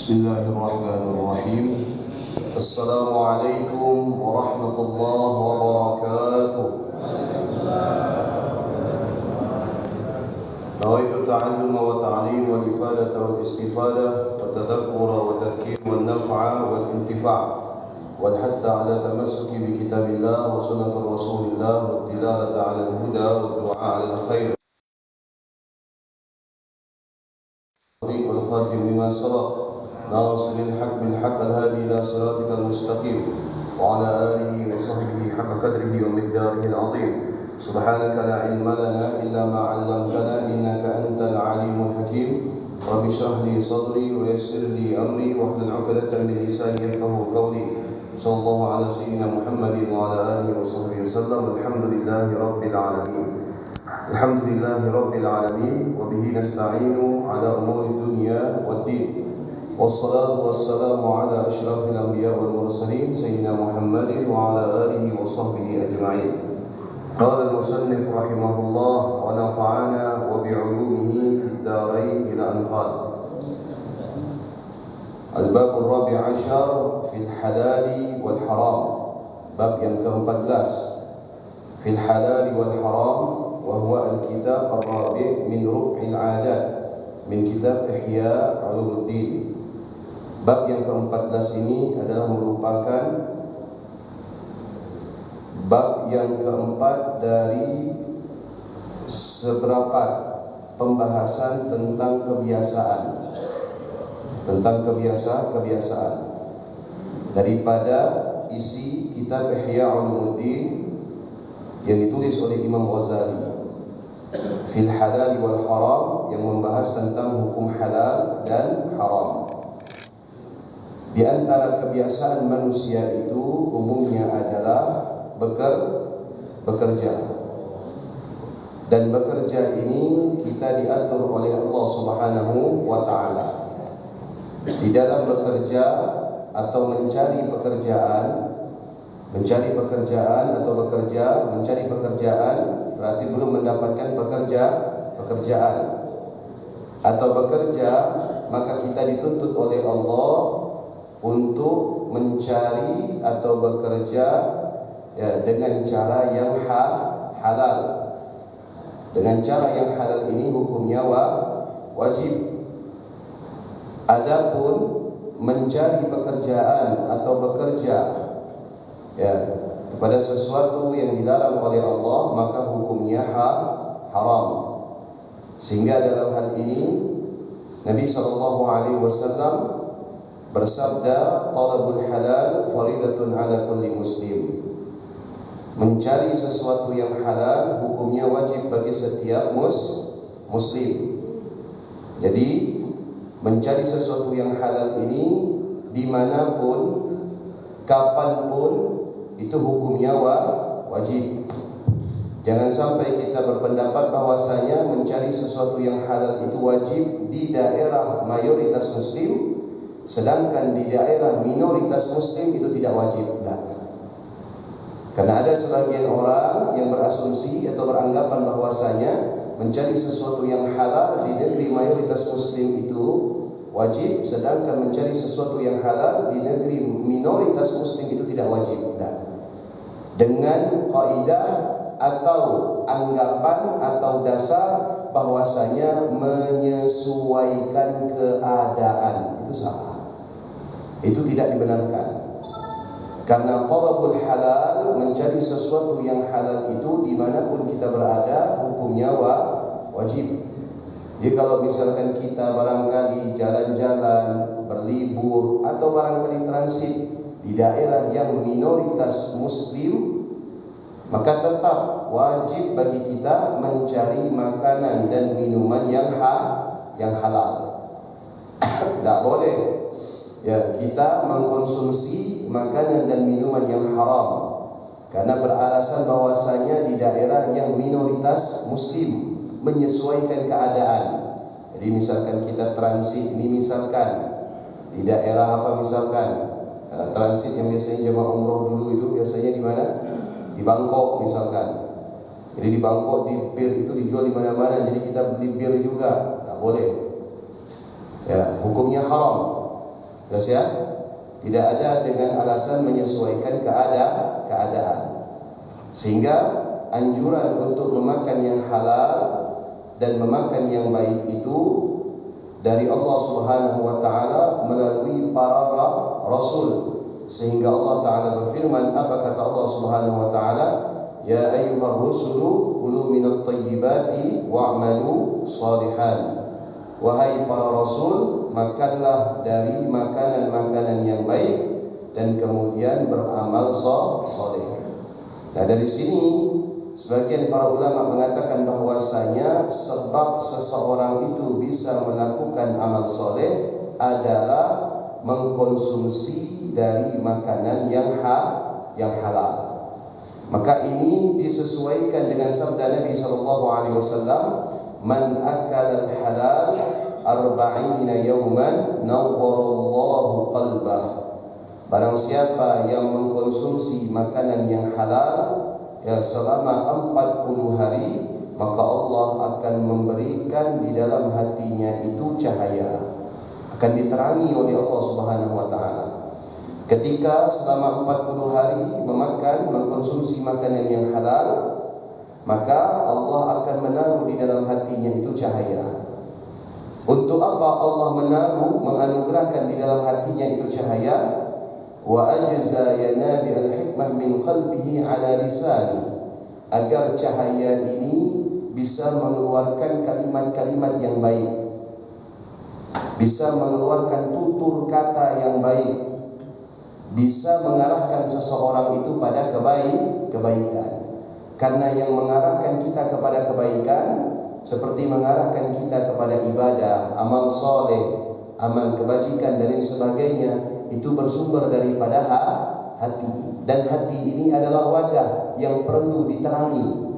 Bismillahirrahmanirrahim. Assalamualaikum warahmatullahi wabarakatuh. Nawaitu ta'alluma wa ta'lim wal ifadata wal istifadah wa tadhakkura wa tadhkir wal naf'a wal intifa' wal hatha ala tamassuki bi kitabillah wa sunnati rasulillah wa dilalata ala al-huda wa du'a ala al-khair wal khatim lima sabaq ناصر الحق بالحق الهادي إلى صراطك المستقيم وعلى آله وصحبه حق قدره ومقداره العظيم سبحانك لا علم لنا إلا ما علمتنا إنك أنت العليم الحكيم رب اشرح لي صدري ويسر لي أمري واحلل عقدة من لساني يفقهوا قولي صلى الله على سيدنا محمد وعلى آله وصحبه وسلم الحمد لله رب العالمين الحمد لله رب العالمين وبه نستعين على أمور الدنيا والدين والصلاة والسلام على أشرف الأنبياء والمرسلين سيدنا محمد وعلى آله وصحبه أجمعين. قال المصنف رحمه الله ونفعنا وبعلومه في الدارين إلى أن قال الباب الرابع عشر في الحلال والحرام باب yang ke-14 في الحلال والحرام وهو الكتاب الرابع من ربع العادات من كتاب إحياء علوم الدين. Bab yang ke-14 ini adalah merupakan bab yang keempat dari seberapa pembahasan tentang kebiasaan. Tentang kebiasaan daripada isi kitab Ihya Ulumuddin yang ditulis oleh Imam Ghazali Fil Halal wal Haram, yang membahas tentang hukum halal dan haram. Di antara kebiasaan manusia itu umumnya adalah bekerja. Dan bekerja ini kita diatur oleh Allah Subhanahu wa taala. Di dalam bekerja atau mencari pekerjaan berarti belum mendapatkan pekerjaan atau bekerja, maka kita dituntut oleh Allah untuk mencari atau bekerja dengan cara yang halal. Dengan cara yang halal ini hukumnya wajib. Adapun mencari pekerjaan atau bekerja kepada sesuatu yang dilarang oleh Allah, maka hukumnya haram. Sehingga dalam hal ini Nabi SAW bersabda, talabul halal faridatun ala kulli muslim. Mencari sesuatu yang halal hukumnya wajib bagi setiap muslim. Jadi mencari sesuatu yang halal ini dimanapun, kapanpun, itu hukumnya wajib. Jangan sampai kita berpendapat bahwasanya mencari sesuatu yang halal itu wajib di daerah mayoritas muslim, sedangkan di daerah minoritas muslim itu tidak wajib. Karena ada sebagian orang yang berasumsi atau beranggapan bahwasanya mencari sesuatu yang halal di negeri mayoritas muslim itu wajib, sedangkan mencari sesuatu yang halal di negeri minoritas muslim itu tidak wajib. Dengan kaidah atau anggapan atau dasar bahwasanya menyesuaikan keadaan, itu salah. Itu tidak dibenarkan. Karena talabul halal, mencari sesuatu yang halal itu dimanapun kita berada, hukumnya wajib. Jadi kalau misalkan kita barangkali jalan-jalan, berlibur, atau barangkali transit di daerah yang minoritas muslim, maka tetap wajib bagi kita mencari makanan dan minuman yang halal. Tidak boleh kita mengkonsumsi makanan dan minuman yang haram karena beralasan bahwasanya di daerah yang minoritas muslim, menyesuaikan keadaan. Jadi misalkan kita transit ini, misalkan di daerah apa, misalkan transit yang biasanya jemaah umroh dulu itu biasanya di mana? Di Bangkok misalkan. Jadi di Bangkok di bir itu dijual di mana-mana, jadi kita beli bir juga, tidak boleh. Hukumnya haram. Jelas ya? Tidak ada dengan alasan menyesuaikan keadaan. Sehingga anjuran untuk memakan yang halal dan memakan yang baik itu dari Allah Subhanahu wa taala melalui para rasul. Sehingga Allah taala berfirman, apa kata Allah Subhanahu wa taala? Ya ayyuhar rusulu kulu minat thayyibati wa'malu shalihan. Wahai para rasul, makanlah dari makanan-makanan yang baik dan kemudian beramal saleh. Nah, dari sini sebagian para ulama mengatakan bahwasanya sebab seseorang itu bisa melakukan amal saleh adalah mengkonsumsi dari makanan yang halal. Maka ini disesuaikan dengan sabda Nabi sallallahu alaihi wasallam, man akala al-halal 40 yawman nawwarallahu qalbah. Barang siapa yang mengkonsumsi makanan yang halal selama 40 hari, maka Allah akan memberikan di dalam hatinya itu cahaya, akan diterangi oleh Allah Subhanahu wa taala. Ketika selama 40 hari mengkonsumsi makanan yang halal, maka Allah akan menaruh di dalam hatinya itu cahaya. Untuk apa Allah menganugerahkan di dalam hatinya itu cahaya? Wa ajza yanabi al-hikmah min qalbihi ala lisani, agar cahaya ini bisa mengeluarkan kalimat-kalimat yang baik, bisa mengeluarkan tutur kata yang baik, bisa mengarahkan seseorang itu pada kebaikan. Karena yang mengarahkan kita kepada kebaikan seperti mengarahkan kita kepada ibadah, amal soleh, amal kebajikan dan lain sebagainya, itu bersumber daripada hati. Dan hati ini adalah wadah yang perlu diterangi.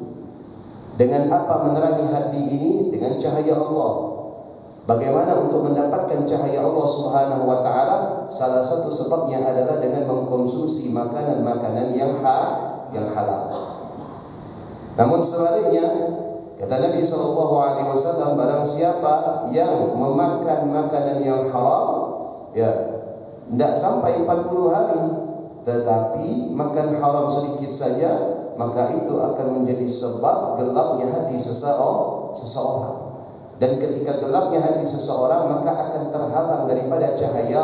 Dengan apa menerangi hati ini? Dengan cahaya Allah. Bagaimana untuk mendapatkan cahaya Allah Subhanahu wa taala? Salah satu sebabnya adalah dengan mengkonsumsi makanan-makanan yang halal. Namun sebaliknya, kata Nabi SAW, barang siapa yang memakan makanan yang haram, tidak sampai 40 hari, tetapi makan haram sedikit saja, maka itu akan menjadi sebab gelapnya hati seseorang. Dan ketika gelapnya hati seseorang, maka akan terhalang daripada cahaya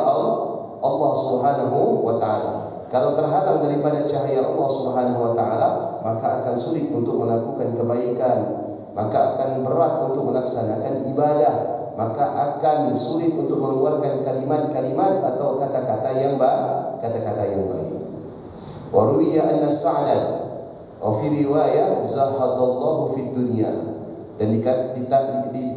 Allah Subhanahu wa ta'ala. Kalau terhalang daripada cahaya Allah Subhanahu wa ta'ala, maka akan sulit untuk melakukan kebaikan, maka akan berat untuk melaksanakan ibadah, maka akan sulit untuk mengeluarkan kalimat-kalimat atau kata-kata yang baik. Wa ruwiya anna Sa'dan wa fi riwayah zahadallahu fid dunya, dan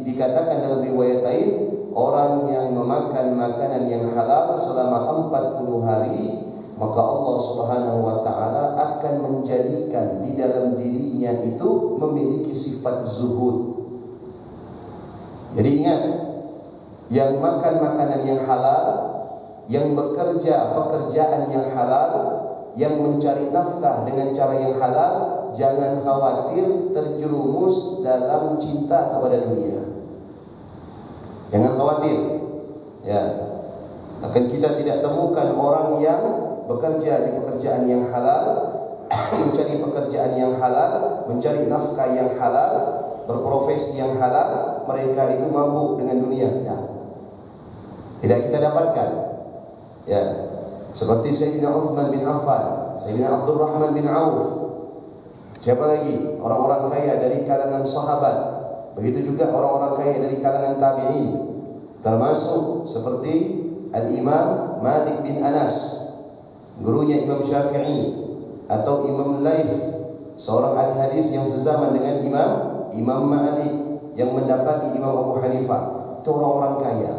dikatakan dalam riwayat lain, orang yang memakan makanan yang halal selama 40 hari, maka Allah Subhanahu wa ta'ala akan menjadikan di dalam dirinya itu memiliki sifat zuhud. Jadi ingat, yang makan makanan yang halal, yang bekerja pekerjaan yang halal, yang mencari nafkah dengan cara yang halal, jangan khawatir terjerumus dalam cinta kepada dunia. Jangan khawatir. Akan kita tidak temukan orang yang bekerja di pekerjaan yang halal, mencari pekerjaan yang halal, mencari nafkah yang halal, berprofesi yang halal, mereka itu mabuk dengan dunia. Tidak kita dapatkan. Seperti Sayyidina Uthman bin Affan, Sayyidina Abdurrahman bin Auf. Siapa lagi? Orang-orang kaya dari kalangan sahabat. Begitu juga orang-orang kaya dari kalangan tabi'in. Termasuk seperti Al-Imam Malik bin Anas, gurunya Imam Syafi'i, atau Imam Laith, seorang ahli hadis yang sezaman dengan Imam Malik, yang mendapati Imam Abu Hanifah. Itu orang-orang kaya.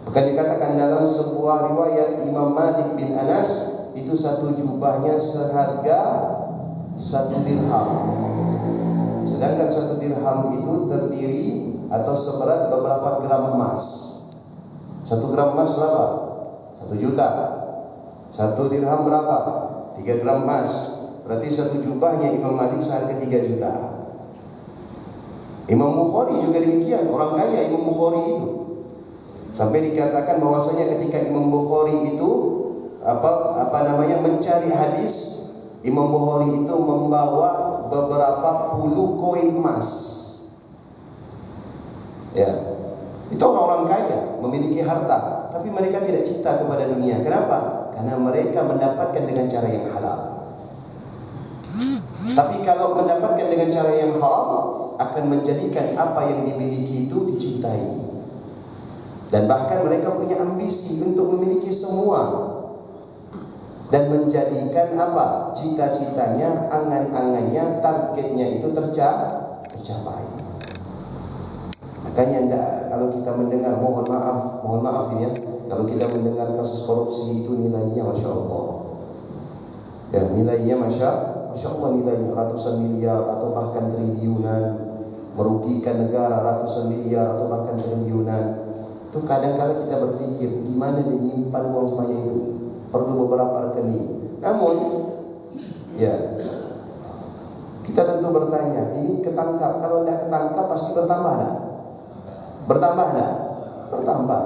Bahkan dikatakan dalam sebuah riwayat, Imam Malik bin Anas itu satu jubahnya seharga 1 dirham. Sedangkan 1 dirham itu terdiri atau seberat beberapa gram emas. 1 gram emas berapa? 1 juta. 1 dirham berapa? 3 gram emas. Berarti 1 jubahnya Imam Malik seharga 3 juta. Imam Bukhari juga demikian, orang kaya Imam Bukhari itu. Sampai dikatakan bahwasanya ketika Imam Bukhari itu mencari hadis, Imam Bukhari itu membawa beberapa puluh koin emas. Ya. Itu orang-orang kaya, memiliki harta, tapi mereka tidak cinta kepada dunia. Kenapa? Karena mereka mendapatkan dengan cara yang halal. Tapi kalau mendapatkan dengan cara yang haram, akan menjadikan apa yang dimiliki itu dicintai. Dan bahkan mereka punya ambisi untuk memiliki semua. Dan menjadikan cita-citanya, angan-angannya, targetnya itu tercapai. Makanya kalau kita mendengar, mohon maaf ini ya, kalau kita mendengar kasus korupsi itu nilainya Masya Allah. Ya, nilainya Masya Allah, nilainya ratusan miliar atau bahkan triliunan, merugikan negara ratusan miliar atau bahkan triliunan. Itu kadang-kadang kita berpikir, gimana dia nyimpan uang sebanyak itu? Perlu beberapa rekening. Namun, ya, kita tentu bertanya, ini ketangkap. Kalau tidak ketangkap pasti bertambah tak? Bertambah tak? Bertambah.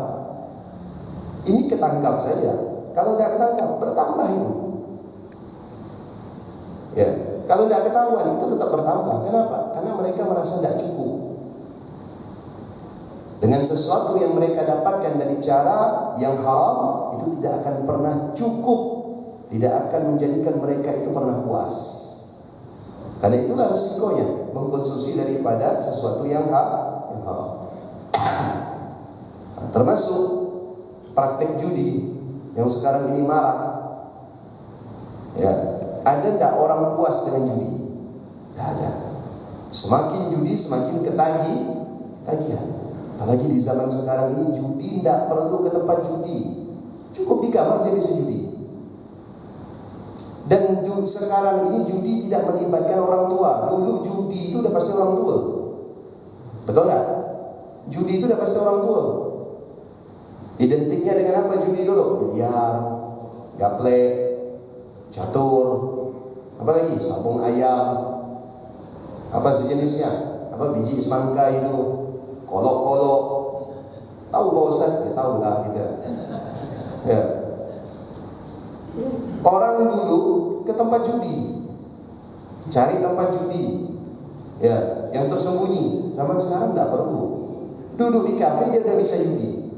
Ini ketangkap saja. Kalau tidak ketangkap, bertambah itu. Ya, kalau tidak ketahuan itu tetap bertambah. Kenapa? Karena mereka merasa tidak cukup dengan sesuatu yang mereka dapatkan dari cara yang haram. Itu tidak akan pernah cukup, tidak akan menjadikan mereka itu pernah puas. Karena itulah resikonya mengkonsumsi daripada sesuatu yang haram. Termasuk praktek judi yang sekarang ini marak. Ya, ada tidak orang puas dengan judi? Tidak ada. Semakin judi semakin ketagihan. Apalagi di zaman sekarang ini judi tidak perlu ke tempat judi, cukup di kamar dia bisa judi. Dan sekarang ini judi tidak melibatkan orang tua. Dulu judi itu udah pasti orang tua, betul tak? Judi itu udah pasti orang tua. Identiknya dengan apa judi dulu? Biliar, gaplek, catur, apa lagi? Sabung ayam, apa sejenisnya? Apa biji semangka itu? Kolok-kolok. Tahu Pak Ustaz? Ya tahu lah kita. Ya. Orang dulu ke tempat judi, cari tempat judi, ya, yang tersembunyi. Zaman sekarang tidak perlu. Duduk di kafe dia udah bisa judi.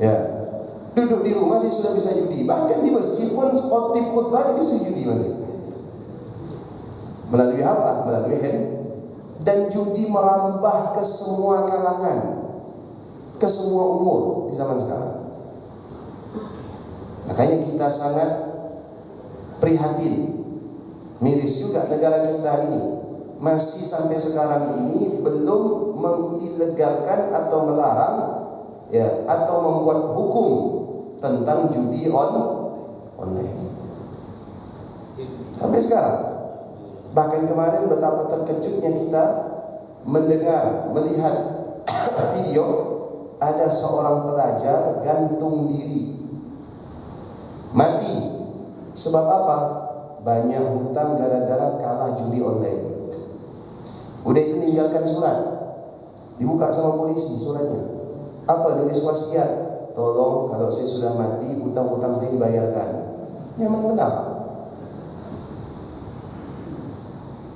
Ya, duduk di rumah dia sudah bisa judi. Bahkan di masjid pun khotib khutbah dia bisa judi masih. Melalui apa? Melalui handphone. Dan judi merambah ke semua kalangan, ke semua umur di zaman sekarang. Makanya kita sangat prihatin, miris juga negara kita ini masih sampai sekarang ini belum mengilegalkan atau melarang, ya, atau membuat hukum tentang judi online. Sampai sekarang. Bahkan kemarin betapa terkejutnya kita melihat video ada seorang pelajar gantung diri, mati. Sebab apa? Banyak hutang gara-gara kalah judi online. Udah itu ninggalkan surat, dibuka sama polisi suratnya. Apa? Nulis wasiat, tolong kalau saya sudah mati hutang-hutang saya dibayarkan. Memang benar.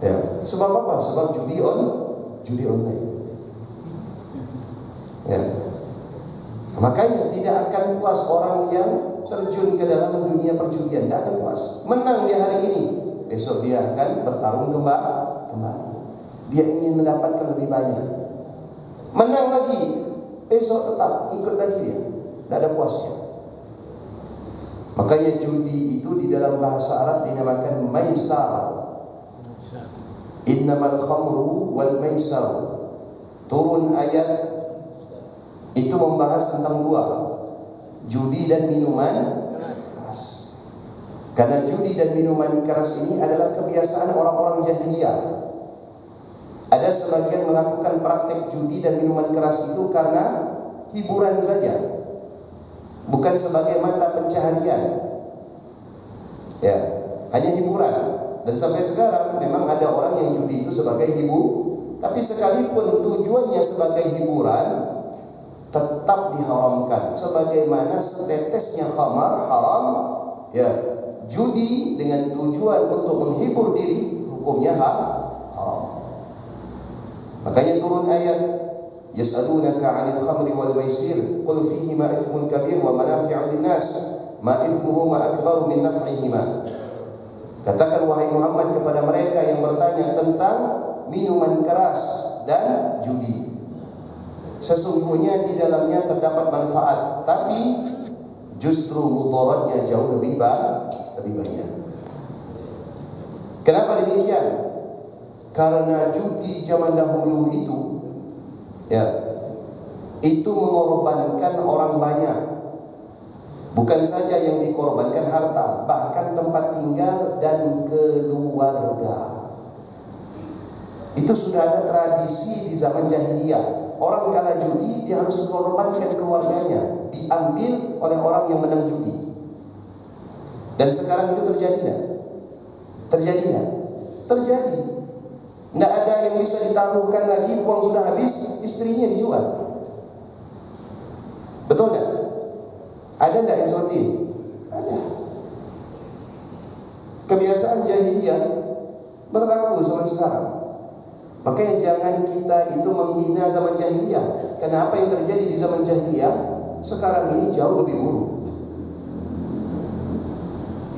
Ya, sebab apa? Sebab judi online. Ya. Makanya tidak akan puas orang yang terjun ke dalam dunia perjudian, tidak akan puas. Menang dia hari ini, besok dia akan bertarung kembali. Dia ingin mendapatkan lebih banyak. Menang lagi, besok tetap ikut lagi dia, tidak ada puasnya. Makanya judi itu di dalam bahasa Arab dinamakan maisar. Innamal khamru wal maisar. Turun ayat itu membahas tentang dua, judi dan minuman keras. Karena judi dan minuman keras ini adalah kebiasaan orang-orang jahiliyah. Ada sebagian melakukan praktek judi dan minuman keras itu karena hiburan saja, bukan sebagai mata pencaharian. Ya, hanya hiburan. Dan sampai sekarang memang ada orang yang judi itu sebagai hiburan. Tapi sekalipun tujuannya sebagai hiburan, diharamkan, sebagaimana setetesnya khamar haram, ya, judi dengan tujuan untuk menghibur diri hukumnya haram. Makanya turun ayat yas'alunaka 'anil khamri wal maisir qul fihima ithmun kabir wa manafi'u lin-nas ma ithmuhuma akbaru min naf'ihima. Katakan wahai Muhammad kepada mereka yang bertanya tentang minuman keras dan judi, sesungguhnya di dalamnya terdapat manfaat, tapi justru mudaratnya jauh lebih banyak. Kenapa demikian? Karena judi zaman dahulu itu, ya, itu mengorbankan orang banyak. Bukan saja yang dikorbankan harta, bahkan tempat tinggal dan keluarga. Itu sudah ada tradisi di zaman jahiliyah. Orang kala judi dia harus mengorbankan keluarganya, diambil oleh orang yang menang judi. Dan sekarang itu terjadi enggak? Terjadi. Tidak ada yang bisa ditaruhkan lagi, uang sudah habis, istrinya dijual. Betul tidak? Ada tidak yang seperti ini? Ada. Kebiasaan jahiliyah berlaku zaman sekarang. Makanya jangan kita itu menghina zaman jahiliyah, karena apa yang terjadi di zaman jahiliyah sekarang ini jauh lebih buruk.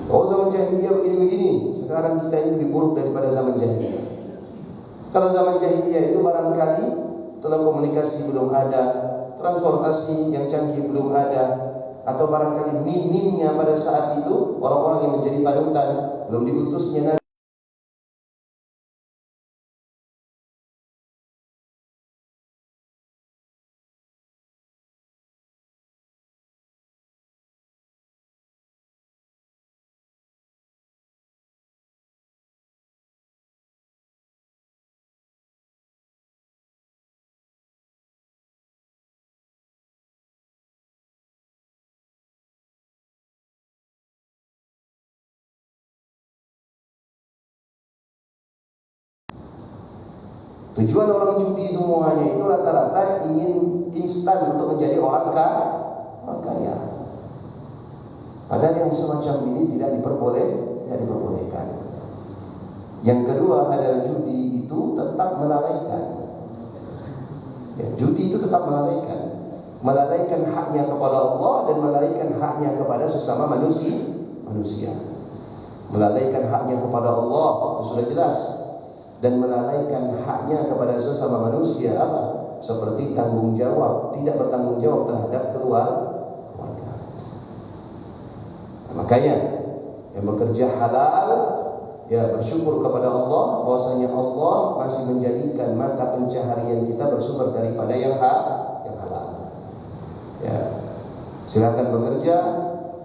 Oh, zaman jahiliyah begini-begini, sekarang kita ini lebih buruk daripada zaman jahiliyah. Kalau zaman jahiliyah itu barangkali telekomunikasi belum ada, transportasi yang canggih belum ada, atau barangkali minimnya pada saat itu orang-orang yang menjadi panutan, belum diutusnya Nabi. Tujuan orang judi semuanya itu rata-rata ingin instan untuk menjadi orang kaya. Padahal yang semacam ini tidak diperbolehkan. Yang kedua adalah judi itu tetap melalaikan. Ya, judi itu tetap melalaikan haknya kepada Allah dan melalaikan haknya kepada sesama manusia. Melalaikan haknya kepada Allah itu sudah jelas. Dan melalaikan haknya kepada sesama manusia apa? Seperti tanggung jawab, tidak bertanggung jawab terhadap keluarga. Nah, makanya yang bekerja halal, ya bersyukur kepada Allah bahwasanya Allah masih menjadikan mata pencaharian kita bersumber daripada yang halal. Ya, silakan bekerja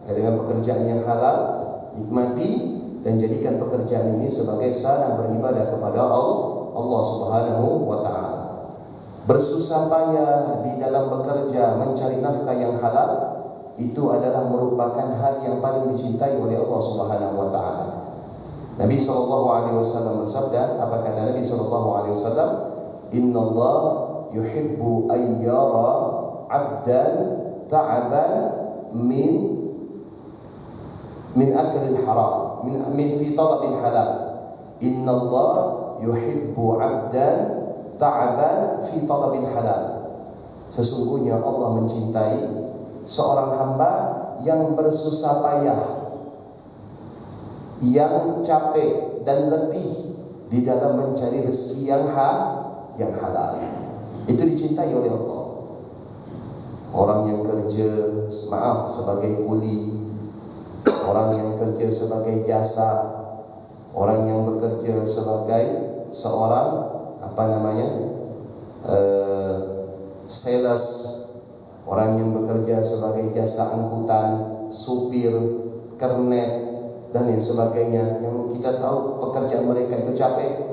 dengan pekerjaan yang halal, nikmati dan jadikan pekerjaan ini sebagai sarana beribadah kepada Allah Subhanahu wa ta'ala. Bersusah payah di dalam bekerja mencari nafkah yang halal itu adalah merupakan hal yang paling dicintai oleh Allah Subhanahu wa ta'ala. Nabi SAW bersabda, apa kata Nabi SAW? Inna Allah yuhibbu ayyara abdan ta'aban min aklil haram, min fi talabil halal. Inna Allah yuhibbu 'abdan ta'aban fi talabil halal. Sesungguhnya Allah mencintai seorang hamba yang bersusah payah, yang capek dan letih di dalam mencari rezeki yang halal. Itu dicintai oleh Allah. Orang yang kerja sebagai kuli, orang yang kerja sebagai jasa, orang yang bekerja sebagai seorang sales, orang yang bekerja sebagai jasa angkutan, supir, kernet dan yang sebagainya, yang kita tahu pekerjaan mereka itu capek.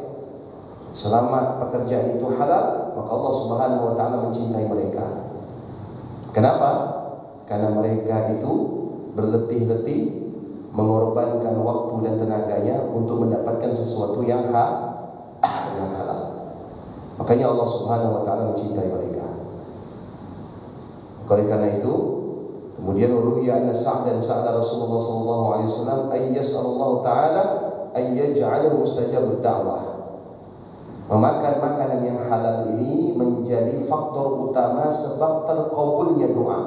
Selama pekerjaan itu halal, maka Allah Subhanahu wa ta'ala mencintai mereka. Kenapa? Karena mereka itu berletih-letih mengorbankan waktu dan tenaganya untuk mendapatkan sesuatu yang halal. Makanya Allah Subhanahu wa ta'ala mencintai mereka. Oleh karena itu, kemudian ruwiya anna Sa'dan sa'ala Rasulullah sallallahu alaihi wasallam ay yas'alullahu ta'ala ay yaj'ala mustajab ad-da'wah. Memakan makanan yang halal ini menjadi faktor utama sebab terkabulnya doa,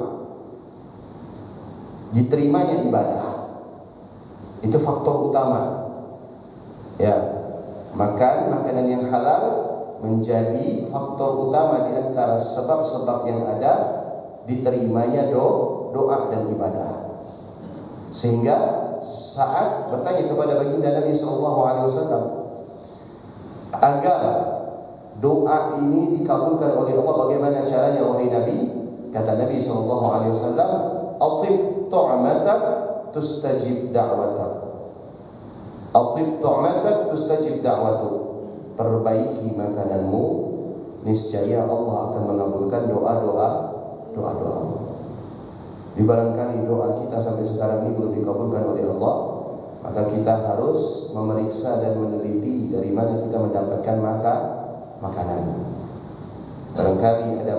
diterimanya ibadah. Itu faktor utama. Ya, makan makanan yang halal menjadi faktor utama di antara sebab-sebab yang ada diterimanya doa dan ibadah. Sehingga saat bertanya kepada baginda Nabi sallallahu alaihi wasallam agar doa ini dikabulkan oleh Allah, bagaimana caranya wahai Nabi? Kata Nabi sallallahu alaihi wasallam, "Atib tu'matak tustajib da'watak." Atib tu'matak tustajib da'watuk. Perbaiki makananmu, niscaya Allah akan mengabulkan doa-doamu. Di barangkali doa kita sampai sekarang ini belum dikabulkan oleh Allah, maka kita harus memeriksa dan meneliti dari mana kita mendapatkan makanan. Barangkali ada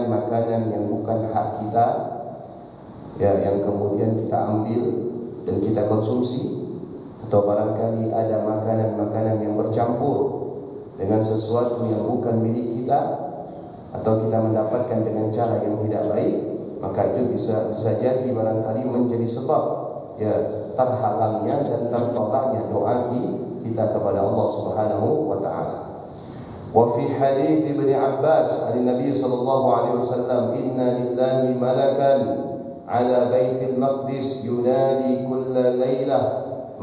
makanan yang bukan hak kita, ya, yang kemudian kita ambil dan kita konsumsi, atau barangkali ada makanan yang bercampur dengan sesuatu yang bukan milik kita, atau kita mendapatkan dengan cara yang tidak baik, maka itu bisa jadi barangkali menjadi sebab ya terhalangnya dan tertolaknya doa kita kepada Allah Subhanahu wa taala. Wa fi hadits Ibnu Abbas dari Nabi sallallahu alaihi wasallam, inna lillahi malakan ala baitil maqdis yunadi kulla lailah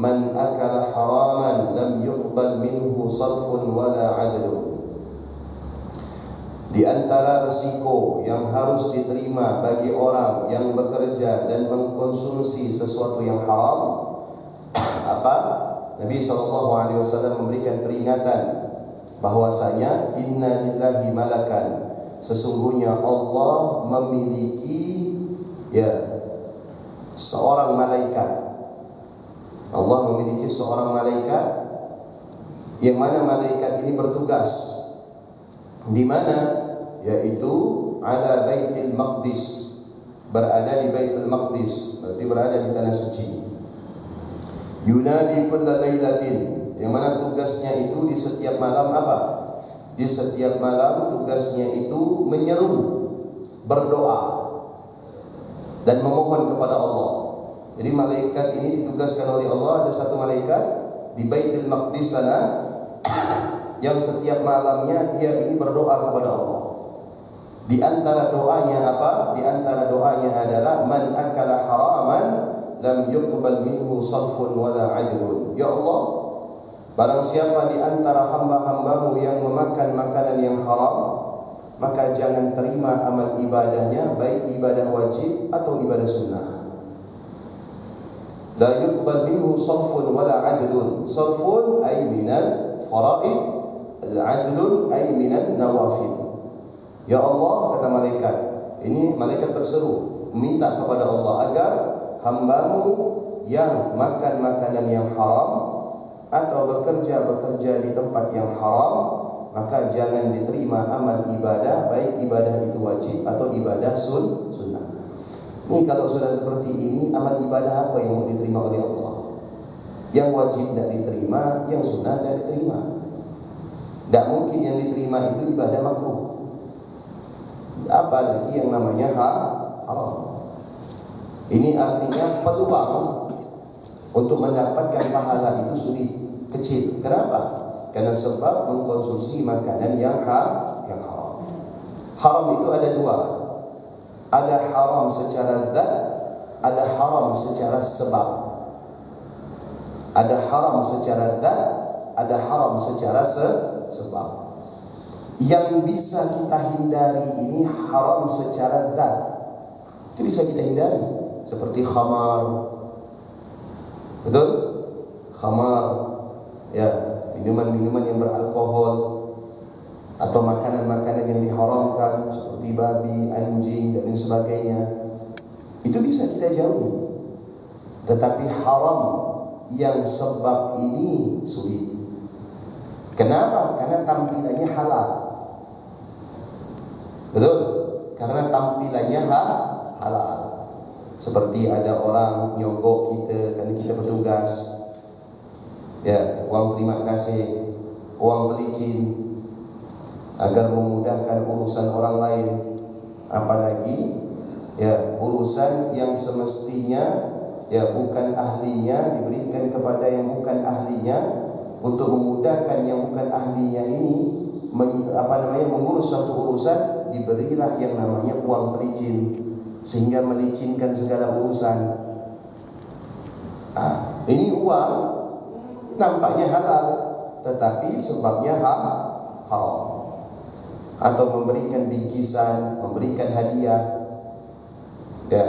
man akala haraman lam yuqbal minhu sarfun wala adlun. Di antara resiko yang harus diterima bagi orang yang bekerja dan mengkonsumsi sesuatu yang haram, apa? Nabi SAW memberikan peringatan bahwasanya inna lillahi malakan, sesungguhnya Allah memiliki seorang malaikat. Allah memiliki seorang malaikat yang mana malaikat ini bertugas di mana, yaitu ala Baitul Maqdis, berada di Baitul Maqdis, berarti berada di tanah suci. Yunadi kulla lailatin, yang mana tugasnya itu di setiap malam apa? Di setiap malam tugasnya itu menyeru, berdoa dan memohon kepada Allah. Jadi malaikat ini ditugaskan oleh Allah, ada satu malaikat di Baitul Maqdis sana yang setiap malamnya dia ini berdoa kepada Allah. Di antara doanya apa? Di antara doanya adalah man akala haraman lam yuqbal minhu sarfun wala adlun. Ya Allah, barang siapa di antara hamba-hambamu yang memakan makanan yang haram, maka jangan terima amal ibadahnya, baik ibadah wajib atau ibadah sunnah. La yuqbal minhu sarfun wala adlun. Sarfun ay minal faraid, al-adlun ay minan nawafil. Ya Allah, kata malaikat, ini malaikat berseru meminta kepada Allah agar hambamu yang makan makanan yang haram atau bekerja di tempat yang haram, maka jangan diterima amal ibadah, baik ibadah itu wajib atau ibadah sunnah. Ini kalau sudah seperti ini, amal ibadah apa yang mau diterima oleh Allah? Yang wajib tidak diterima, yang sunnah tidak diterima. Tidak mungkin yang diterima itu ibadah makruh, apalagi yang namanya haram. Ini artinya peluang untuk mendapatkan pahala itu sulit, kecil. Kenapa? Karena sebab mengkonsumsi makanan yang haram. Haram itu ada dua. Ada haram secara zat, ada haram secara sebab. Ada haram secara zat, ada haram secara sebab. Yang bisa kita hindari ini haram secara zat. Itu bisa kita hindari, seperti khamar. Betul? Khamar, ya, minuman-minuman yang beralkohol, atau makanan-makanan yang diharamkan seperti babi, anjing dan lain sebagainya. Itu bisa kita jauhi. Tetapi haram yang sebab ini sulit. Kenapa? Karena tampilannya halal. Betul? karena tampilannya halal. Seperti ada orang nyogok kita karena kita bertugas, ya, uang terima kasih, uang pelicin agar memudahkan urusan orang lain. Apalagi ya urusan yang semestinya ya bukan ahlinya diberikan kepada yang bukan ahlinya, untuk memudahkan yang bukan ahlinya ini mengurus suatu urusan, diberilah yang namanya uang pelicin sehingga melicinkan segala urusan. Ini uang nampaknya halal tetapi sebabnya haram. Atau memberikan bingkisan, memberikan hadiah, ya,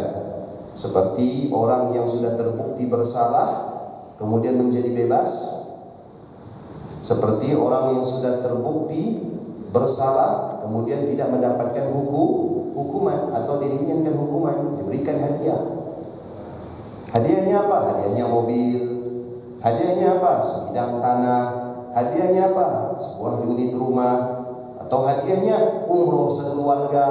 seperti orang yang sudah terbukti bersalah kemudian menjadi bebas, seperti orang yang sudah terbukti bersalah kemudian tidak mendapatkan hukuman atau diringankan hukuman, diberikan hadiah. Hadiahnya apa? Hadiahnya mobil. Hadiahnya apa? Sebidang tanah. Hadiahnya apa? Sebuah unit rumah. Atau hadiahnya umroh sekeluarga.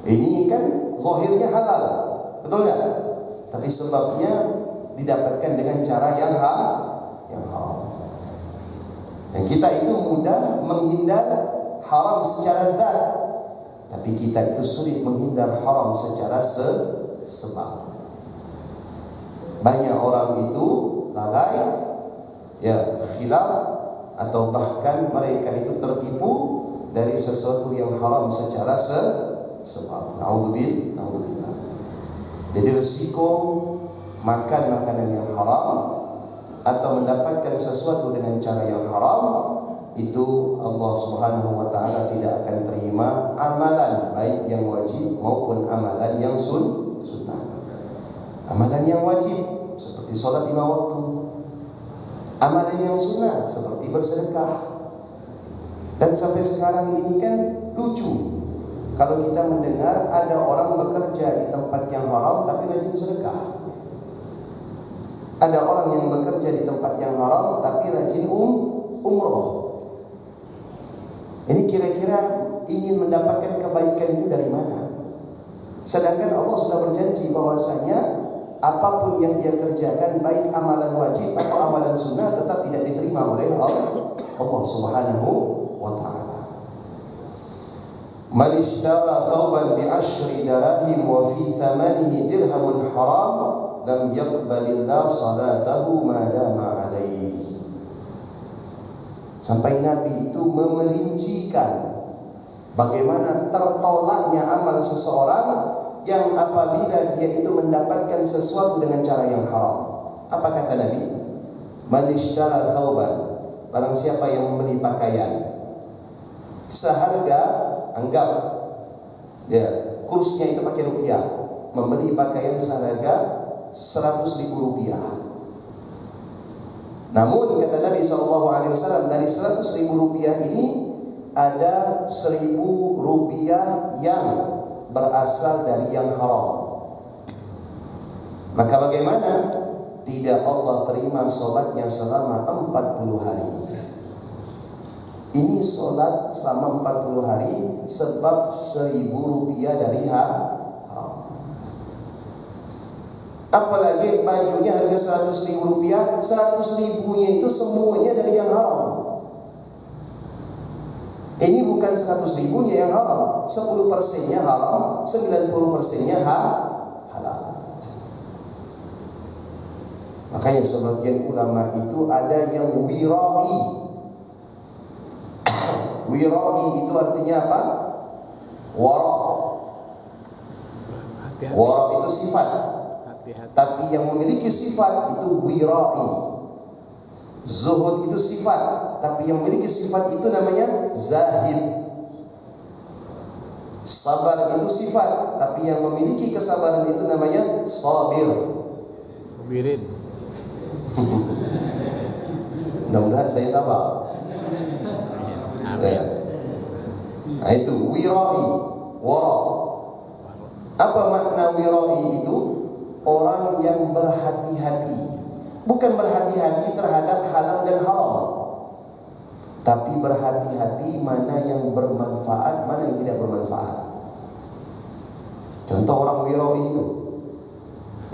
Ini kan zahirnya halal, betul tak? Tapi sebabnya didapatkan dengan cara yang haram. Dan kita itu mudah menghindar haram secara zat, tapi kita itu sulit menghindar haram secara sebab. Banyak orang itu lalai, ya, khilaf, atau bahkan mereka itu tertipu dari sesuatu yang haram secara sebab. Naudzubillah. Jadi risiko makan makanan yang haram atau mendapatkan sesuatu dengan cara yang haram, itu Allah Subhanahu wa taala tidak akan terima amalan baik yang wajib maupun amalan yang sunnah. Amalan yang wajib seperti salat 5 waktu. Amalan yang sunnah seperti bersedekah. Dan sampai sekarang ini kan lucu kalau kita mendengar ada orang bekerja di tempat yang haram tapi rajin sedekah. Ada orang yang bekerja di tempat yang haram tapi rajin umroh. Ini kira-kira ingin mendapatkan kebaikan itu dari mana? Sedangkan Allah sudah berjanji bahwasanya apapun yang dia kerjakan, baik amalan wajib atau amalan sunnah, tetap tidak diterima oleh Allah Subhanahu wa ta'ala. Man ishtara thawban bi 10 dirahim wa fi thamanihi dirhamun haram lam yaqbalillah salatahu ma dama alaihi. Sampai Nabi itu memerincikan bagaimana tertolaknya amal seseorang yang apabila dia itu mendapatkan sesuatu dengan cara yang haram. Apa kata Nabi? Man ishtara thawban, barang siapa yang membeli pakaian seharga, anggap ya kursnya itu pakai rupiah, membeli pakaian seharga 100.000 rupiah. Namun kata Nabi SAW, dari 100.000 rupiah ini ada 1.000 rupiah yang berasal dari yang haram. Maka bagaimana? Tidak Allah terima solatnya selama 40 hari. Ini solat selama 40 hari sebab 1.000 rupiah dari haram. Apalagi bajunya harga 100.000 rupiah, 100.000-nya itu semuanya dari yang haram. Ini bukan 100.000-nya yang haram, 10%-nya haram, 90%-nya halal. Makanya sebagian ulama itu ada yang wirai. Wirai itu artinya apa? Wara. Wara itu sifat. Tapi yang memiliki sifat itu wirai. Zuhud itu sifat, tapi yang memiliki sifat itu namanya zahid. Sabar itu sifat, tapi yang memiliki kesabaran itu namanya sabir. Sabirin. Mudah-mudahan saya sabar. Ya. Nah itu wirai, wara. Apa makna wirai itu? Orang yang berhati-hati. Bukan berhati-hati terhadap halal dan haram, tapi tapi berhati-hati mana yang bermanfaat, mana yang tidak bermanfaat. Contoh orang wirawi itu,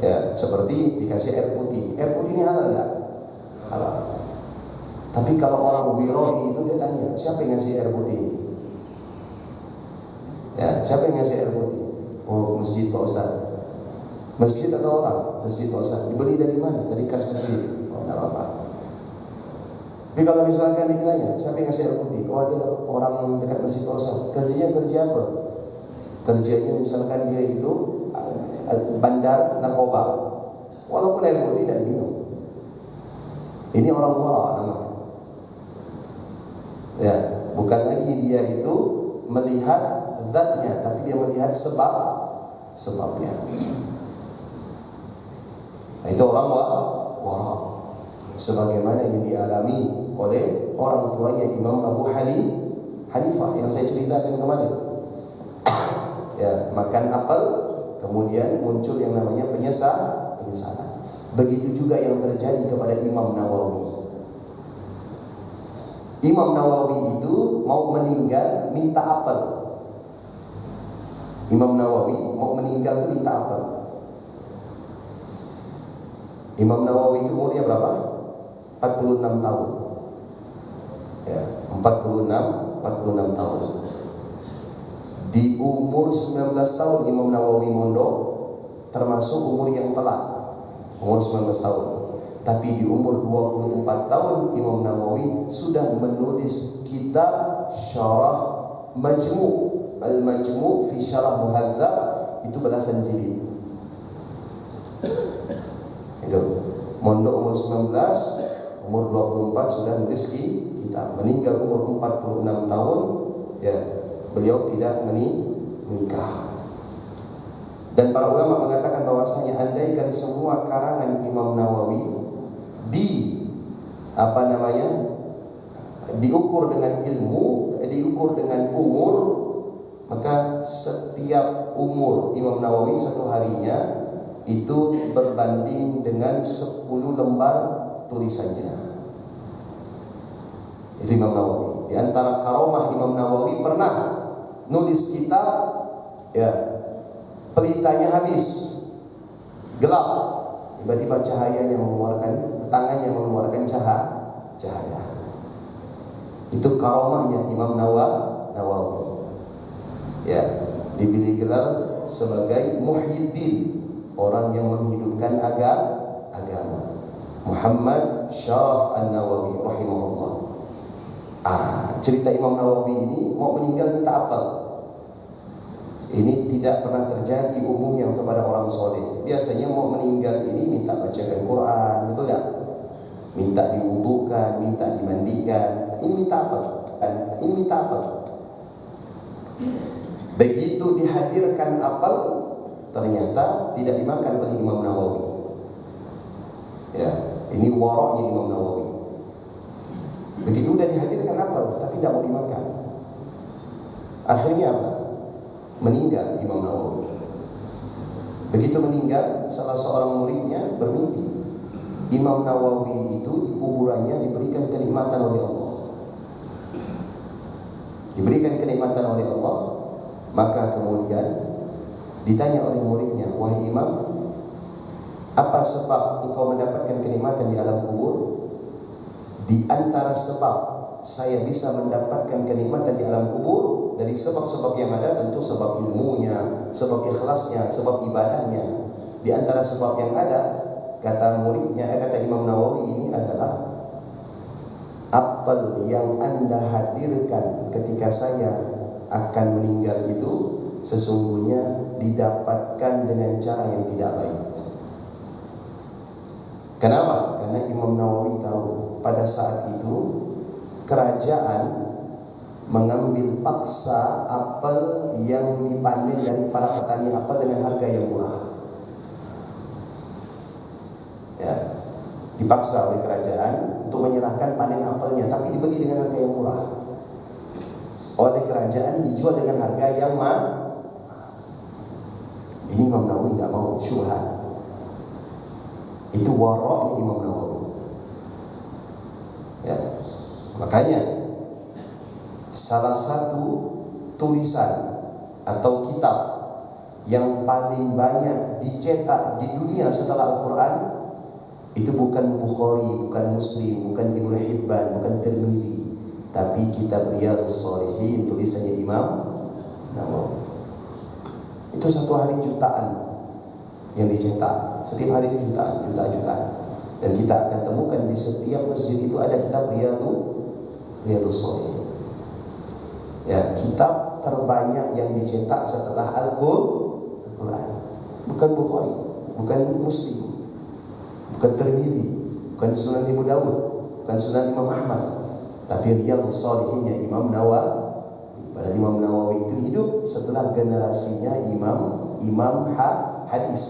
ya seperti dikasih air putih. Air putih ini halal enggak? Halal. Tapi kalau orang wirawi itu dia tanya, siapa yang ngasih air putih ini? Ya, siapa yang ngasih air putih? Oh, masjid Pak Ustaz. Masjid atau orang? Masjid Pak Ustaz. Dibeli dari mana? Dari kas masjid. Oh, enggak apa-apa. Tapi kalau misalkan ditanya, siapa yang ngasih air putih? Oh, ada orang dekat masjid Pak Ustaz. Kerjanya kerja apa? Kerjanya misalkan dia itu bandar narkoba. Walaupun air putih tidak diminum. Ini orang wara namanya. Ya, bukan lagi dia itu melihat zatnya, tapi dia melihat sebabnya. Itu orang wara. Sebagaimana yang dialami oleh orang tuanya Imam Abu Hanifah yang saya ceritakan kemarin. Ya, makan apel kemudian muncul yang namanya penyesalan. Begitu juga yang terjadi kepada Imam Nawawi. Imam Nawawi itu mau meninggal minta apel. Imam Nawawi mau meninggal itu minta apel. Imam Nawawi itu umurnya berapa? 46 tahun. Ya, 46 tahun. Di umur 19 tahun Imam Nawawi mondok, termasuk umur yang telat. Umur 19 tahun. Tapi di umur 24 tahun Imam Nawawi sudah menulis kitab Syarah Majmu' Al-Majmu' fi Syarah Muhadzab, itu belasan jilid. Itu mondok umur 19, umur 24 sudah menulis kitab. Meninggal umur 46 tahun, ya beliau tidak menikah. Dan para ulama mengatakan bahwasanya andaikan semua karangan Imam Nawawi diukur dengan ilmu, diukur dengan umur, maka setiap umur Imam Nawawi satu harinya itu berbanding dengan 10 lembar tulisannya. Itu Imam Nawawi. Di antara karomah Imam Nawawi pernah nulis kitab, ya pelitanya habis, gelap, tiba-tiba cahayanya mengeluarkan, tangannya mengeluarkan cahaya. Itu karomahnya Imam Nawawi. Ya, diberi gelar sebagai Muhyiddin, orang yang menghidupkan agama. Muhammad Syaraf An-Nawawi rahimahullah. Cerita Imam Nawawi ini mau meninggal minta apel. Ini tidak pernah terjadi umumnya kepada orang soleh. Biasanya mau meninggal ini minta bacakan Quran, betul tak? Minta diwudukan, minta dimandikan. Ini minta apel. Begitu dihadirkan apel, ternyata tidak dimakan oleh Imam Nawawi. Ya, ini waroknya Imam Nawawi. Begitu udah dihadirkan apel, tapi tidak mau dimakan. Akhirnya apa? Meninggal Imam Nawawi. Begitu meninggal, salah seorang muridnya bermimpi Imam Nawawi itu di kuburannya diberikan kenikmatan oleh Allah. Diberikan kenikmatan oleh Allah. Maka kemudian ditanya oleh muridnya, wahai Imam, apa sebab engkau mendapatkan kenikmatan di alam kubur? Di antara sebab saya bisa mendapatkan kenikmatan di alam kubur, dari sebab-sebab yang ada tentu sebab ilmunya, sebab ikhlasnya, sebab ibadahnya. Di antara sebab yang ada, kata muridnya, kata Imam Nawawi ini adalah apel yang Anda hadirkan ketika saya akan meninggal itu sesungguhnya didapatkan dengan cara yang tidak baik. Kenapa? Karena Imam Nawawi tahu pada saat itu kerajaan mengambil paksa apel yang dipanen dari para petani apel dengan harga yang murah. Ya, dipaksa oleh kerajaan untuk menyerahkan panen apelnya, tapi dibeli dengan harga yang murah. Oleh kerajaan dijual dengan harga yang mahal. Ini Imam Nawawi tidak mau, syubhat. Itu waroknya Imam Nawawi. Ya, makanya salah satu tulisan atau kitab yang paling banyak dicetak di dunia setelah Al-Quran itu bukan Bukhari, bukan Muslim, bukan Ibnu Hibban, bukan Tirmidzi, tapi kitab Riyadhus Shalihin tulisannya Imam Nawawi. Itu satu hari jutaan yang dicetak. Setiap hari itu jutaan. Dan kita akan temukan di setiap masjid itu ada kitab Riyadhus Shalihin. Ya, kitab terbanyak yang dicetak setelah Al-Quran. Bukan Bukhari, bukan Muslim, bukan Tirmidzi, bukan Sunan Abu Dawud, bukan Sunan Imam Ahmad, tapi Riyadhus Shalihinnya Imam Nawawi. Padahal Imam Nawawi itu hidup setelah generasinya Imam hadis,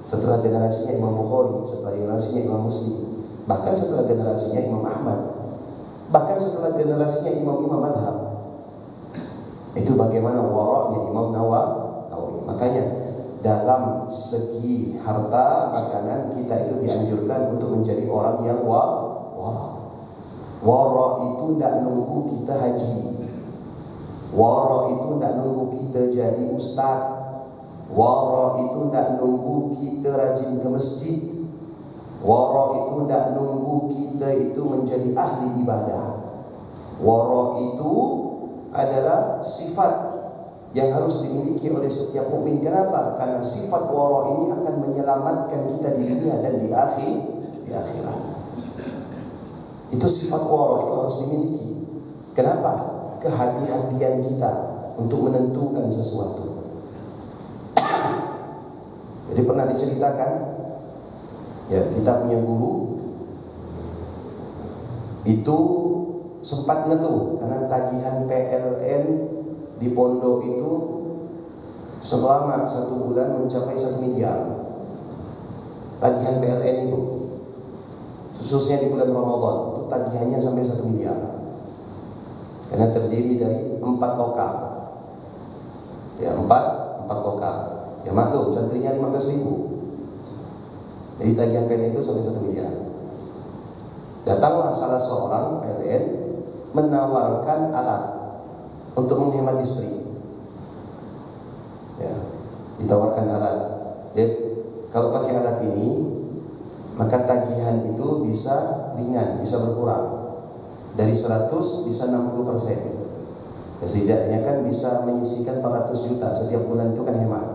setelah generasinya Imam Bukhari, setelah generasinya Imam Muslim, bahkan setelah generasinya Imam Ahmad, bahkan setelah generasinya imam-imam madhab. Itu bagaimana waraknya Imam Nawawi. Makanya dalam segi harta makanan kita itu dianjurkan untuk menjadi orang yang warak. Warak itu tidak nunggu kita haji. Warak itu tidak nunggu kita jadi ustaz. Warak itu tidak nunggu kita rajin ke masjid. Warak itu tidak nunggu kita itu menjadi ahli ibadah. Warak itu adalah sifat yang harus dimiliki oleh setiap mukmin. Kenapa? Karena sifat warak ini akan menyelamatkan kita di dunia dan di akhirat. Itu sifat warak itu harus dimiliki. Kenapa? Kehati-hatian kita untuk menentukan sesuatu. Jadi pernah diceritakan, ya, kita punya guru itu sempat ngeluh karena tagihan PLN di pondok itu selama 1 bulan mencapai 1 miliar. Tagihan PLN itu, khususnya di bulan Ramadan, itu tagihannya sampai 1 miliar. Karena terdiri dari 4 lokal. Ya, 4 lokal. Ya maklum, santrinya 15.000. Jadi tagihan PLN itu sampai 1 miliar. Datanglah salah seorang PLN menawarkan alat untuk menghemat listrik. Ya, ditawarkan alat. Jadi kalau pakai alat ini, maka tagihan itu bisa ringan, bisa berkurang. Dari 100 bisa 60%. Ya, setidaknya kan bisa menyisihkan 400 juta setiap bulan, itu kan hemat.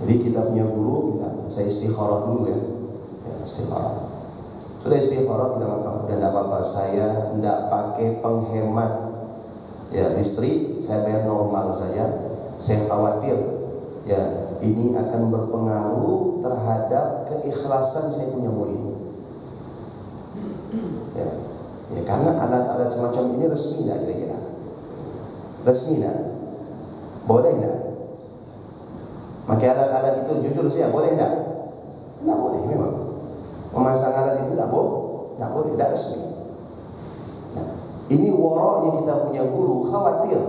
Jadi kita punya guru bilang, saya istikharah dulu ya, istikharah. Sudah istikharah, tidak apa-apa, saya tidak pakai penghemat ya listrik, saya bayar normal saja. Saya khawatir ya ini akan berpengaruh terhadap keikhlasan saya punya murid. Ya karena alat-alat semacam ini resmi tidak kira-kira? Resmi tidak? Boleh tidak? Pakai alat-alat itu jujur saja boleh tidak? Tidak boleh memang. Memasang alat itu tidak boleh, tidak resmi. Nah, ini waraknya kita punya guru, khawatir